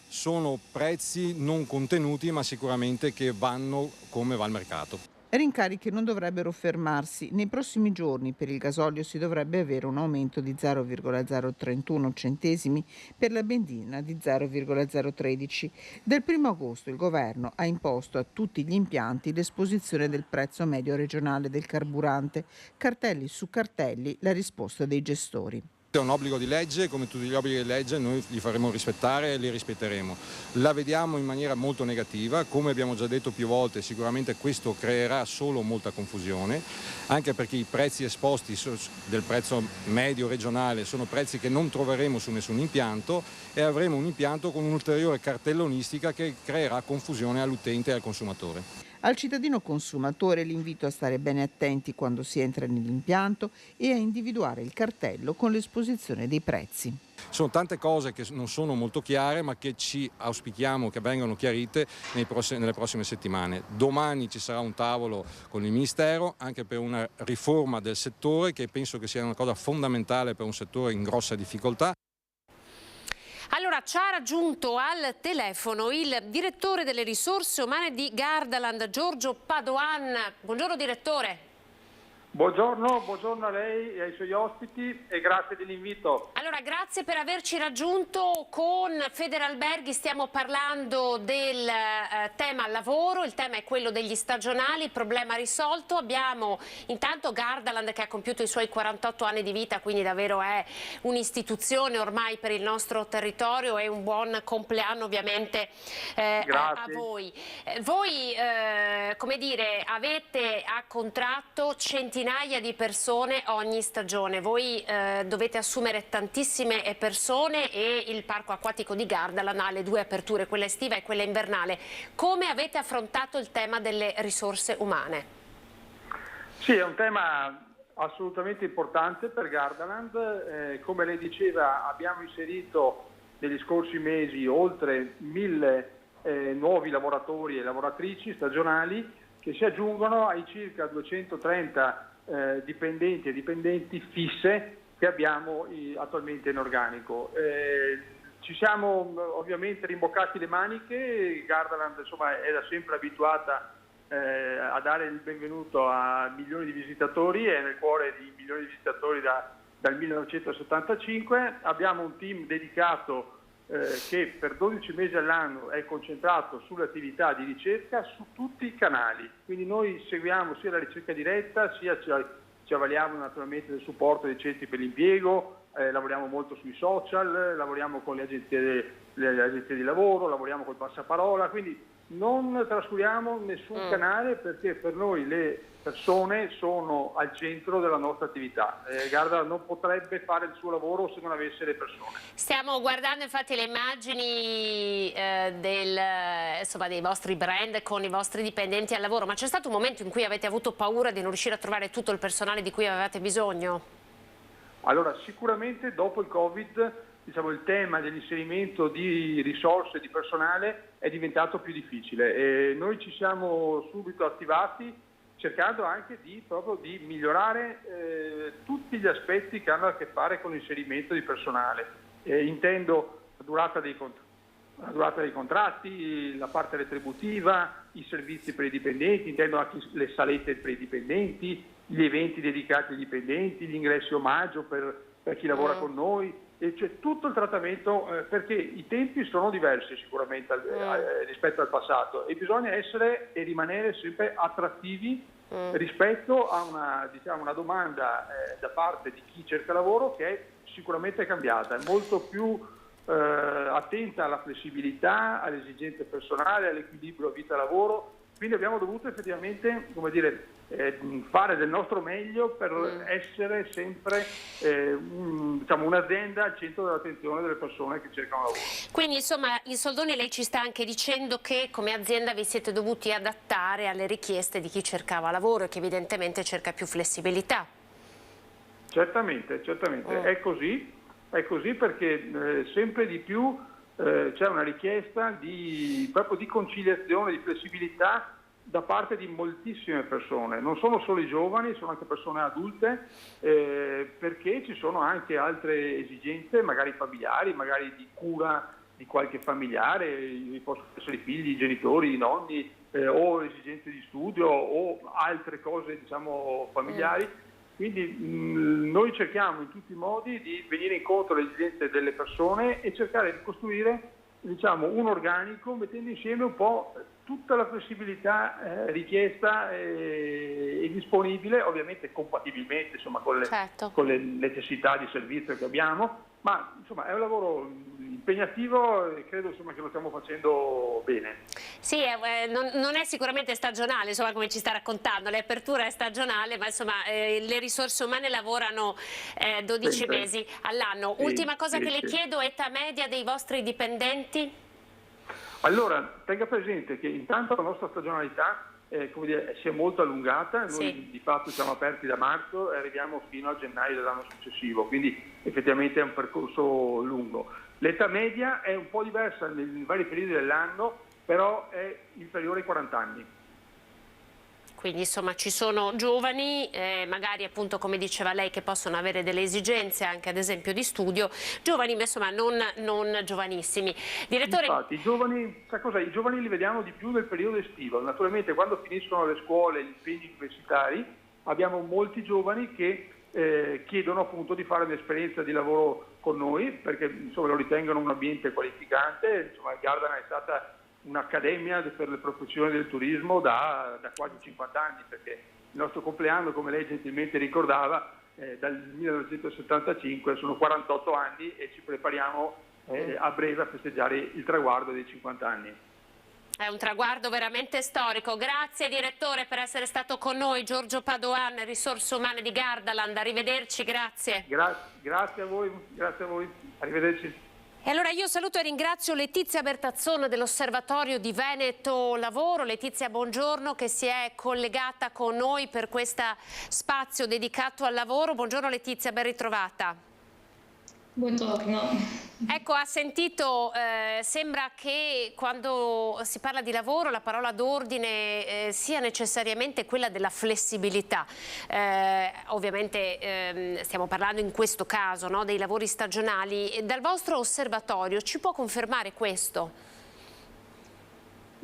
sono prezzi non contenuti ma sicuramente che vanno come va il mercato. Rincari che non dovrebbero fermarsi. Nei prossimi giorni per il gasolio si dovrebbe avere un aumento di 0,031 centesimi, per la benzina di 0,013. Dal 1 agosto il governo ha imposto a tutti gli impianti l'esposizione del prezzo medio regionale del carburante. Cartelli su cartelli, la risposta dei gestori. È un obbligo di legge, come tutti gli obblighi di legge noi li faremo rispettare e li rispetteremo. La vediamo in maniera molto negativa, come abbiamo già detto più volte, sicuramente questo creerà solo molta confusione, anche perché i prezzi esposti del prezzo medio regionale sono prezzi che non troveremo su nessun impianto e avremo un impianto con un'ulteriore cartellonistica che creerà confusione all'utente e al consumatore. Al cittadino consumatore l'invito a stare bene attenti quando si entra nell'impianto e a individuare il cartello con l'esposizione dei prezzi. Sono tante cose che non sono molto chiare ma che ci auspichiamo che vengano chiarite nelle prossime settimane. Domani ci sarà un tavolo con il Ministero anche per una riforma del settore che penso che sia una cosa fondamentale per un settore in grossa difficoltà. Allora, ci ha raggiunto al telefono il direttore delle risorse umane di Gardaland, Giorgio Padoan. Buongiorno direttore. Buongiorno a lei e ai suoi ospiti e grazie dell'invito. Allora, grazie per averci raggiunto. Con Federalberghi stiamo parlando del tema lavoro, il tema è quello degli stagionali, problema risolto. Abbiamo intanto Gardaland che ha compiuto i suoi 48 anni di vita, quindi davvero è un'istituzione ormai per il nostro territorio, e un buon compleanno ovviamente a voi. Voi, come dire, avete a contratto centinaia di persone ogni stagione, voi dovete assumere tantissime persone, e il parco acquatico di Gardaland ha le due aperture, quella estiva e quella invernale. Come avete affrontato il tema delle risorse umane? Sì, è un tema assolutamente importante per Gardaland. Come lei diceva, abbiamo inserito negli scorsi mesi oltre 1000 nuovi lavoratori e lavoratrici stagionali, che si aggiungono ai circa 230 dipendenti e dipendenti fisse che abbiamo attualmente in organico. Ci siamo ovviamente rimboccati le maniche. Gardaland insomma è da sempre abituata a dare il benvenuto a milioni di visitatori, è nel cuore di milioni di visitatori dal 1975. Abbiamo un team dedicato che per 12 mesi all'anno è concentrato sulle attività di ricerca su tutti i canali, quindi noi seguiamo sia la ricerca diretta, sia ci avvaliamo naturalmente del supporto dei centri per l'impiego, lavoriamo molto sui social, lavoriamo con le agenzie di lavoro, lavoriamo col passaparola, quindi non trascuriamo nessun canale, perché per noi le persone sono al centro della nostra attività. Gardaland non potrebbe fare il suo lavoro se non avesse le persone. Stiamo guardando infatti le immagini dei vostri brand con i vostri dipendenti al lavoro, ma c'è stato un momento in cui avete avuto paura di non riuscire a trovare tutto il personale di cui avevate bisogno? Allora, sicuramente dopo il Covid, diciamo, il tema dell'inserimento di risorse di personale è diventato più difficile, e noi ci siamo subito attivati cercando anche proprio di migliorare tutti gli aspetti che hanno a che fare con l'inserimento di personale. Intendo la durata dei contratti, la parte retributiva, i servizi per i dipendenti, intendo anche le salette per i dipendenti, gli eventi dedicati ai dipendenti, gli ingressi omaggio per chi lavora con noi, e c'è tutto il trattamento, perché i tempi sono diversi sicuramente rispetto al passato, e bisogna essere e rimanere sempre attrattivi rispetto a una domanda da parte di chi cerca lavoro, che è sicuramente cambiata, è molto più attenta alla flessibilità, alle esigenze personali, all'equilibrio vita-lavoro. Quindi abbiamo dovuto effettivamente, come dire, fare del nostro meglio per essere sempre un'azienda al centro dell'attenzione delle persone che cercano lavoro. Quindi insomma, in soldoni lei ci sta anche dicendo che come azienda vi siete dovuti adattare alle richieste di chi cercava lavoro e che evidentemente cerca più flessibilità. Certamente, è così perché sempre di più c'è una richiesta proprio di conciliazione, di flessibilità da parte di moltissime persone. Non sono solo i giovani, sono anche persone adulte, perché ci sono anche altre esigenze, magari familiari, magari di cura di qualche familiare, possono essere i figli, i genitori, i nonni, o esigenze di studio o altre cose, diciamo, familiari. Quindi noi cerchiamo in tutti i modi di venire incontro alle esigenze delle persone e cercare di costruire, diciamo, un organico, mettendo insieme un po' tutta la flessibilità richiesta e disponibile, ovviamente compatibilmente, insomma, con le necessità di servizio che abbiamo, ma insomma è un lavoro impegnativo e credo, insomma, che lo stiamo facendo bene. Sì, non è sicuramente stagionale, insomma, come ci sta raccontando, l'apertura è stagionale, ma insomma le risorse umane lavorano 12 mesi all'anno. Ultima cosa che le chiedo, età media dei vostri dipendenti? Allora, tenga presente che intanto la nostra stagionalità come dire, si è molto allungata, noi di fatto siamo aperti da marzo e arriviamo fino a gennaio dell'anno successivo, quindi effettivamente è un percorso lungo. L'età media è un po' diversa nei vari periodi dell'anno, però è inferiore ai 40 anni. Quindi insomma ci sono giovani, magari appunto come diceva lei, che possono avere delle esigenze anche ad esempio di studio, giovani ma insomma non giovanissimi. Direttore... Infatti i giovani, sa cosa? I giovani li vediamo di più nel periodo estivo, naturalmente quando finiscono le scuole, gli impegni universitari, abbiamo molti giovani che chiedono appunto di fare un'esperienza di lavoro con noi perché insomma, lo ritengono un ambiente qualificante. Insomma, Gardaland è stata un'accademia per le professioni del turismo da quasi 50 anni, perché il nostro compleanno, come lei gentilmente ricordava, dal 1975 sono 48 anni e ci prepariamo a breve a festeggiare il traguardo dei 50 anni. È un traguardo veramente storico. Grazie direttore per essere stato con noi. Giorgio Padoan, risorse umane di Gardaland. Arrivederci, grazie. Grazie a voi, arrivederci. E allora io saluto e ringrazio Letizia Bertazzone dell'Osservatorio di Veneto Lavoro. Letizia, buongiorno, che si è collegata con noi per questo spazio dedicato al lavoro. Buongiorno Letizia, ben ritrovata. Buongiorno. Ecco, ha sentito, sembra che quando si parla di lavoro la parola d'ordine sia necessariamente quella della flessibilità. Ovviamente stiamo parlando in questo caso, no, dei lavori stagionali. Dal vostro osservatorio ci può confermare questo?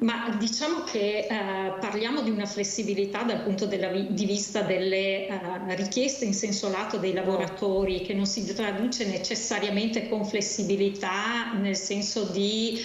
Ma diciamo che parliamo di una flessibilità dal punto di vista delle richieste in senso lato dei lavoratori, che non si traduce necessariamente con flessibilità nel senso di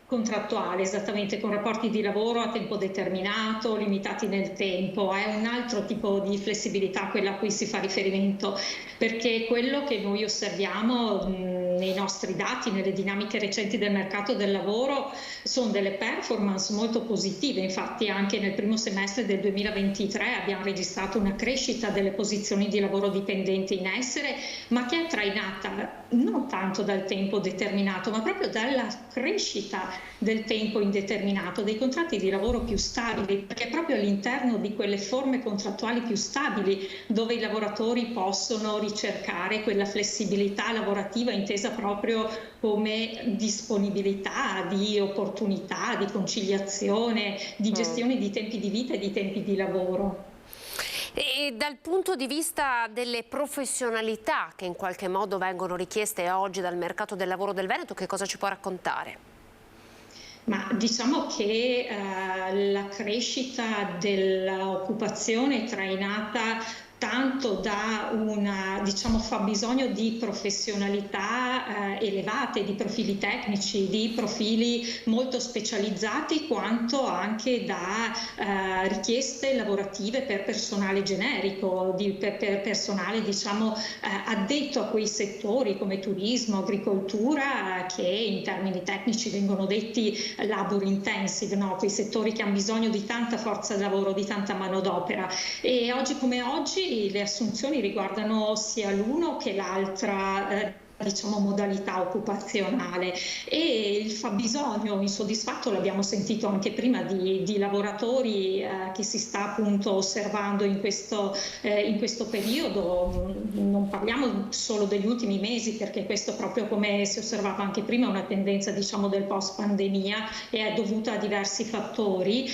contrattuale, esattamente, con rapporti di lavoro a tempo determinato, limitati nel tempo. È un altro tipo di flessibilità quella a cui si fa riferimento, perché quello che noi osserviamo nei nostri dati, nelle dinamiche recenti del mercato del lavoro, sono delle performance molto positive. Infatti anche nel primo semestre del 2023 abbiamo registrato una crescita delle posizioni di lavoro dipendenti in essere, ma che è trainata non tanto dal tempo determinato, ma proprio dalla crescita del tempo indeterminato, dei contratti di lavoro più stabili, perché è proprio all'interno di quelle forme contrattuali più stabili dove i lavoratori possono ricercare quella flessibilità lavorativa intesa proprio come disponibilità, di opportunità, di conciliazione, di gestione di tempi di vita e di tempi di lavoro. E dal punto di vista delle professionalità che in qualche modo vengono richieste oggi dal mercato del lavoro del Veneto, che cosa ci può raccontare? Ma diciamo che la crescita dell'occupazione è trainata tanto da un fabbisogno di professionalità elevate, di profili tecnici, di profili molto specializzati, quanto anche da richieste lavorative per personale generico, per personale addetto a quei settori come turismo, agricoltura, che in termini tecnici vengono detti labor intensive, no? Quei settori che hanno bisogno di tanta forza lavoro, di tanta manodopera. E oggi come oggi le assunzioni riguardano sia l'uno che l'altra modalità occupazionale, e il fabbisogno insoddisfatto l'abbiamo sentito anche prima di lavoratori che si sta appunto osservando in questo periodo. Non parliamo solo degli ultimi mesi, perché questo, proprio come si osservava anche prima, è una tendenza del post pandemia e è dovuta a diversi fattori.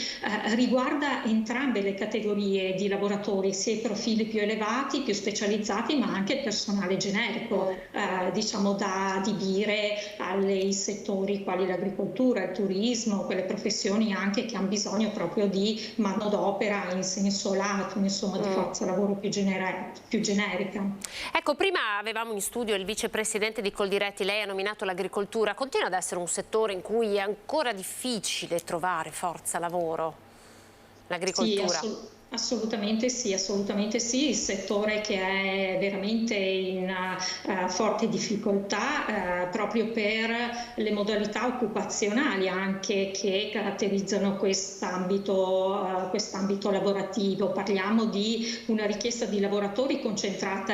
Riguarda entrambe le categorie di lavoratori, sia i profili più elevati, più specializzati, ma anche il personale generico, da adibire ai settori quali l'agricoltura, il turismo, quelle professioni anche che hanno bisogno proprio di manodopera in senso lato, insomma, di forza lavoro più generica. Ecco, prima avevamo in studio il vicepresidente di Coldiretti. Lei ha nominato l'agricoltura. Continua ad essere un settore in cui è ancora difficile trovare forza lavoro, l'agricoltura? Sì, assolutamente sì, il settore che è veramente in forte difficoltà proprio per le modalità occupazionali anche che caratterizzano quest'ambito lavorativo. Parliamo di una richiesta di lavoratori concentrata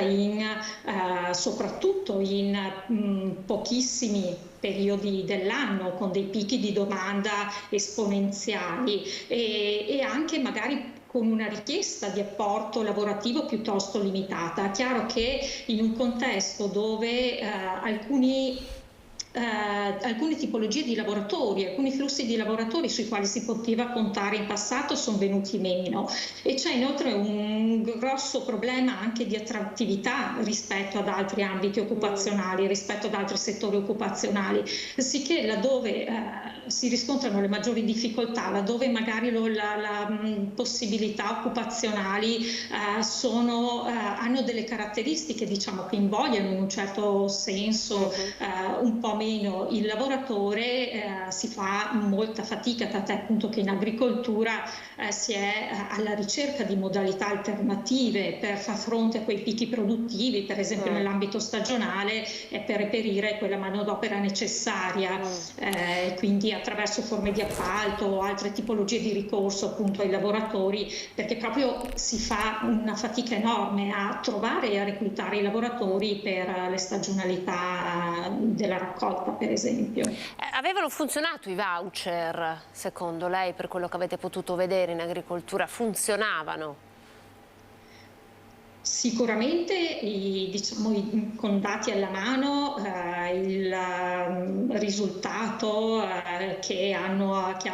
soprattutto in pochissimi periodi dell'anno, con dei picchi di domanda esponenziali e anche magari con una richiesta di apporto lavorativo piuttosto limitata. È chiaro che in un contesto dove alcuni alcune tipologie di lavoratori, alcuni flussi di lavoratori sui quali si poteva contare in passato sono venuti meno, e c'è inoltre un grosso problema anche di attrattività rispetto ad altri ambiti occupazionali, rispetto ad altri settori occupazionali, sicché laddove si riscontrano le maggiori difficoltà, laddove magari la possibilità occupazionali hanno delle caratteristiche, diciamo, che invogliano in un certo senso un po' meno il lavoratore, si fa molta fatica, tant'è appunto che in agricoltura si è alla ricerca di modalità alternative per far fronte a quei picchi produttivi, per esempio nell'ambito stagionale, per reperire quella manodopera necessaria, quindi attraverso forme di appalto o altre tipologie di ricorso appunto ai lavoratori, perché proprio si fa una fatica enorme a trovare e a reclutare i lavoratori per le stagionalità della raccolta, per esempio. Avevano funzionato i voucher, secondo lei, per quello che avete potuto vedere in agricoltura? Funzionavano? Sicuramente, con dati alla mano, il risultato che ha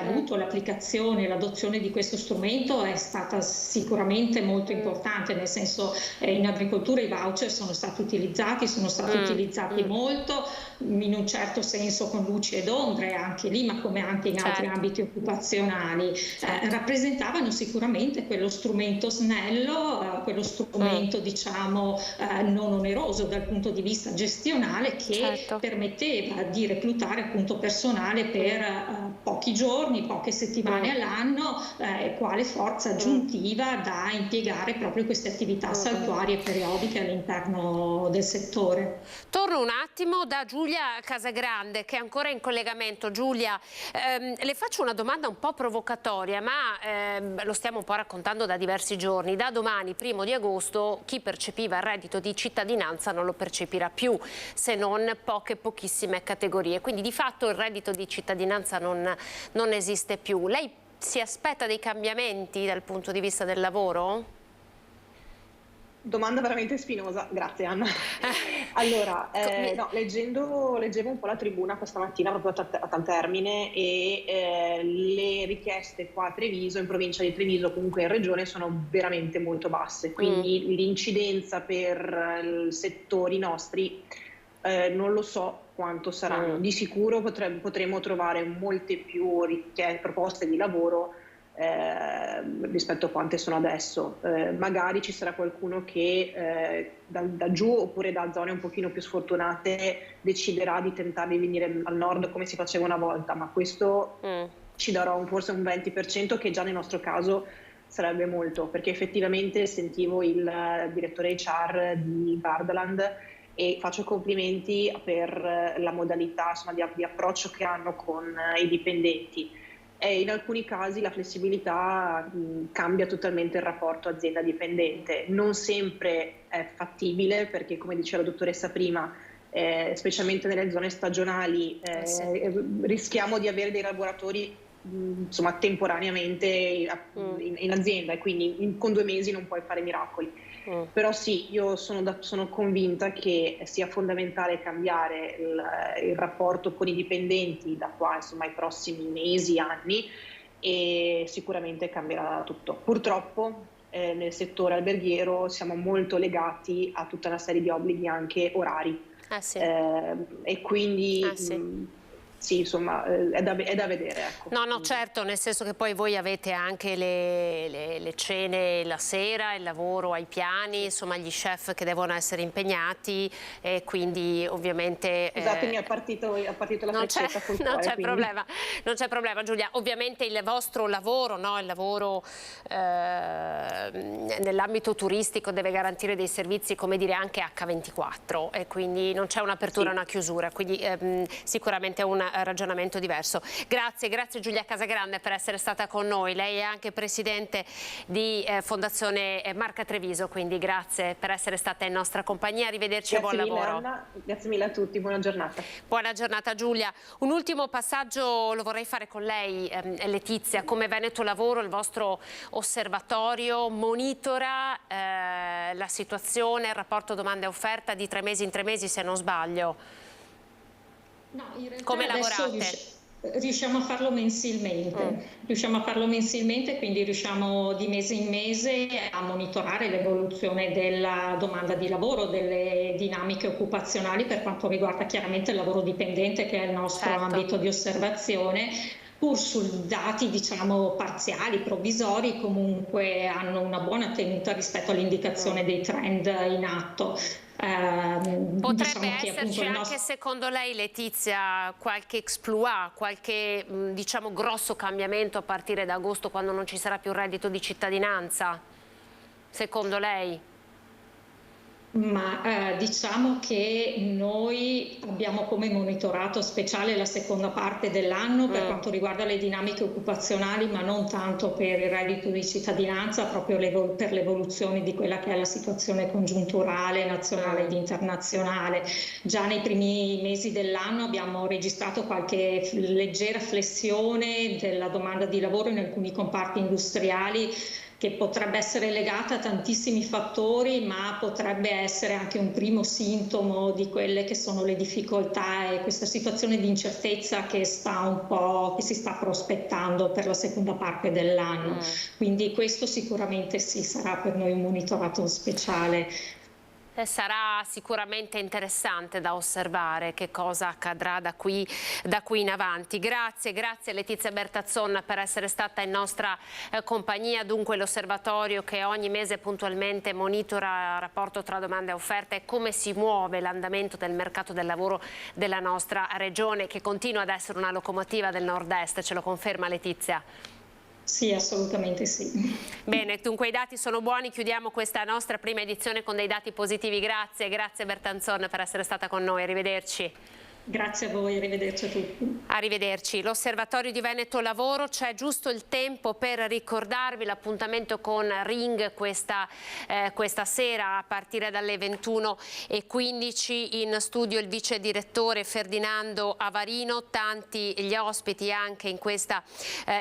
avuto l'applicazione e l'adozione di questo strumento è stata sicuramente molto importante, nel senso, in agricoltura i voucher sono stati utilizzati molto, in un certo senso con luci ed ombre anche lì, ma come anche in altri ambiti occupazionali. Rappresentavano sicuramente quello strumento snello, quello strumento diciamo non oneroso dal punto di vista gestionale, che permetteva di reclutare appunto personale per pochi giorni, poche settimane all'anno, quale forza aggiuntiva da impiegare proprio queste attività saltuarie periodiche all'interno del settore. Torno un attimo da Giulia Casagrande, che è ancora in collegamento. Giulia, le faccio una domanda un po' provocatoria, ma lo stiamo un po' raccontando da diversi giorni. Da domani, 1° di agosto, chi percepiva il reddito di cittadinanza non lo percepirà più, se non pochissime categorie. Quindi di fatto il reddito di cittadinanza non esiste più. Lei si aspetta dei cambiamenti dal punto di vista del lavoro? Domanda veramente spinosa, grazie Anna. Allora, leggevo un po' la Tribuna questa mattina proprio a tal termine, e le richieste qua a Treviso, in provincia di Treviso, comunque in regione, sono veramente molto basse, quindi l'incidenza per i settori nostri non lo so quanto saranno. Di sicuro potremo trovare molte più proposte di lavoro rispetto a quante sono adesso. Magari ci sarà qualcuno che da giù, oppure da zone un pochino più sfortunate, deciderà di tentare di venire al nord come si faceva una volta, ma questo ci darà forse un 20%, che già nel nostro caso sarebbe molto, perché effettivamente sentivo il direttore HR di Gardaland e faccio complimenti per la modalità, insomma, di approccio che hanno con i dipendenti. E in alcuni casi la flessibilità cambia totalmente il rapporto azienda-dipendente. Non sempre è fattibile, perché, come diceva la dottoressa prima, specialmente nelle zone stagionali, rischiamo di avere dei lavoratori insomma temporaneamente in azienda, e quindi con 2 mesi non puoi fare miracoli. Però sì, io sono convinta che sia fondamentale cambiare il rapporto con i dipendenti da qua, insomma, ai prossimi mesi, anni, e sicuramente cambierà tutto. Purtroppo nel settore alberghiero siamo molto legati a tutta una serie di obblighi anche orari, e quindi sì, insomma, è da vedere. Ecco. No, certo, nel senso che poi voi avete anche le cene la sera, il lavoro ai piani, insomma, gli chef che devono essere impegnati, e quindi ovviamente... Scusatemi, è partito la freccetta col cuore. Non c'è problema, Giulia. Ovviamente il vostro lavoro, no? Il lavoro nell'ambito turistico deve garantire dei servizi, come dire, anche H24, e quindi non c'è un'apertura e una chiusura, quindi sicuramente è un ragionamento diverso. Grazie Giulia Casagrande per essere stata con noi. Lei è anche presidente di Fondazione Marca Treviso, quindi grazie per essere stata in nostra compagnia. Arrivederci e buon lavoro. Anna, grazie mille a tutti, buona giornata. Buona giornata Giulia. Un ultimo passaggio lo vorrei fare con lei, Letizia. Come Veneto Lavoro, il vostro osservatorio monitora la situazione, il rapporto domanda e offerta di 3 mesi in 3 mesi, se non sbaglio. No, in realtà come adesso lavorate? riusciamo a farlo mensilmente, quindi riusciamo di mese in mese a monitorare l'evoluzione della domanda di lavoro, delle dinamiche occupazionali per quanto riguarda chiaramente il lavoro dipendente, che è il nostro ambito di osservazione. Pur su dati parziali, provvisori, comunque hanno una buona tenuta rispetto all'indicazione dei trend in atto. Potrebbe esserci anche secondo lei, Letizia, qualche exploit, qualche grosso cambiamento a partire da agosto, quando non ci sarà più il reddito di cittadinanza, secondo lei? Ma diciamo che noi abbiamo come monitorato speciale la seconda parte dell'anno per quanto riguarda le dinamiche occupazionali, ma non tanto per il reddito di cittadinanza, proprio per l'evoluzione di quella che è la situazione congiunturale nazionale ed internazionale. Già nei primi mesi dell'anno abbiamo registrato qualche leggera flessione della domanda di lavoro in alcuni comparti industriali, che potrebbe essere legata a tantissimi fattori, ma potrebbe essere anche un primo sintomo di quelle che sono le difficoltà e questa situazione di incertezza che si sta prospettando per la seconda parte dell'anno. Quindi questo sicuramente sì, sarà per noi un monitorato speciale. Sarà sicuramente interessante da osservare che cosa accadrà da qui in avanti. Grazie Letizia Bertazzon per essere stata in nostra compagnia. Dunque l'osservatorio che ogni mese puntualmente monitora il rapporto tra domanda e offerta e come si muove l'andamento del mercato del lavoro della nostra regione, che continua ad essere una locomotiva del nord-est. Ce lo conferma Letizia? Sì, assolutamente sì. Bene, dunque i dati sono buoni, chiudiamo questa nostra prima edizione con dei dati positivi. Grazie Bertazzon per essere stata con noi, arrivederci. Grazie a voi, arrivederci a tutti. Arrivederci. L'Osservatorio di Veneto Lavoro, c'è giusto il tempo per ricordarvi l'appuntamento con Ring questa sera a partire dalle 21:15. In studio il vice direttore Ferdinando Avarino, tanti gli ospiti anche in questa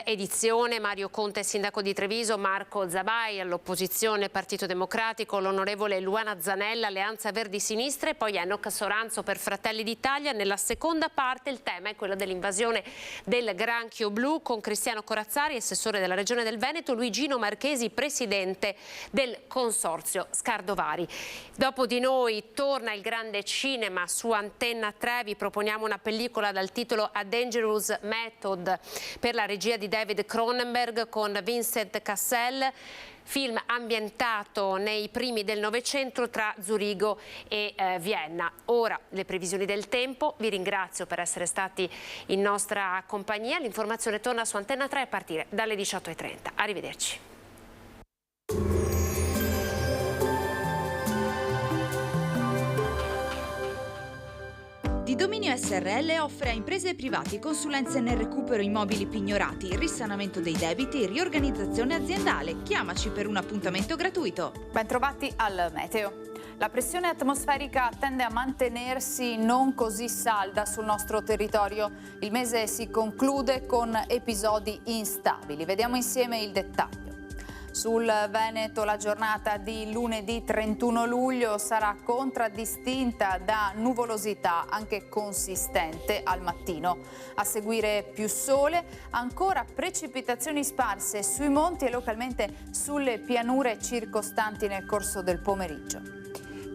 edizione: Mario Conte, sindaco di Treviso, Marco Zabai, all'opposizione Partito Democratico, l'onorevole Luana Zanella, Alleanza Verdi Sinistra, e poi Enoch Soranzo per Fratelli d'Italia. Nella seconda parte il tema è quello dell'invasione del granchio blu, con Cristiano Corazzari, assessore della Regione del Veneto, Luigino Marchesi, presidente del Consorzio Scardovari. Dopo di noi torna il grande cinema su Antenna 3, vi proponiamo una pellicola dal titolo A Dangerous Method per la regia di David Cronenberg con Vincent Cassel. Film ambientato nei primi del Novecento tra Zurigo e Vienna. Ora le previsioni del tempo, vi ringrazio per essere stati in nostra compagnia. L'informazione torna su Antenna 3 a partire dalle 18:30. Arrivederci. Di Dominio SRL offre a imprese e privati consulenze nel recupero immobili pignorati, risanamento dei debiti e riorganizzazione aziendale. Chiamaci per un appuntamento gratuito. Bentrovati al meteo. La pressione atmosferica tende a mantenersi non così salda sul nostro territorio. Il mese si conclude con episodi instabili. Vediamo insieme il dettaglio. Sul Veneto la giornata di lunedì 31 luglio sarà contraddistinta da nuvolosità anche consistente al mattino. A seguire più sole, ancora precipitazioni sparse sui monti e localmente sulle pianure circostanti nel corso del pomeriggio.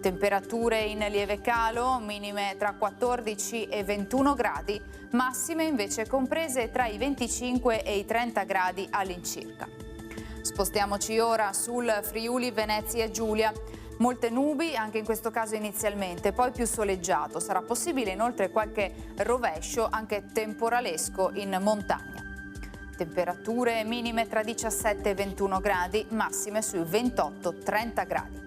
Temperature in lieve calo, minime tra 14 e 21 gradi, massime invece comprese tra i 25 e i 30 gradi all'incirca. Spostiamoci ora sul Friuli Venezia Giulia. Molte nubi, anche in questo caso inizialmente, poi più soleggiato. Sarà possibile inoltre qualche rovescio, anche temporalesco, in montagna. Temperature minime tra 17 e 21 gradi, massime sui 28-30 gradi.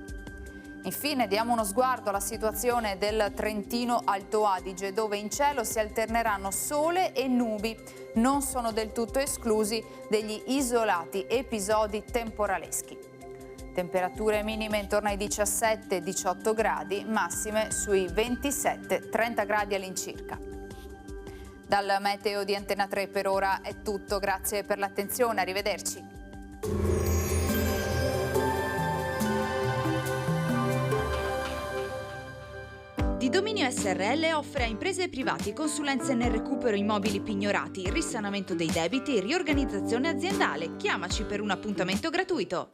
Infine diamo uno sguardo alla situazione del Trentino Alto Adige, dove in cielo si alterneranno sole e nubi. Non sono del tutto esclusi degli isolati episodi temporaleschi. Temperature minime intorno ai 17-18 gradi, massime sui 27-30 gradi all'incirca. Dal meteo di Antenna 3 per ora è tutto, grazie per l'attenzione, arrivederci. Di Dominio SRL offre a imprese e privati consulenze nel recupero immobili pignorati, risanamento dei debiti e riorganizzazione aziendale. Chiamaci per un appuntamento gratuito.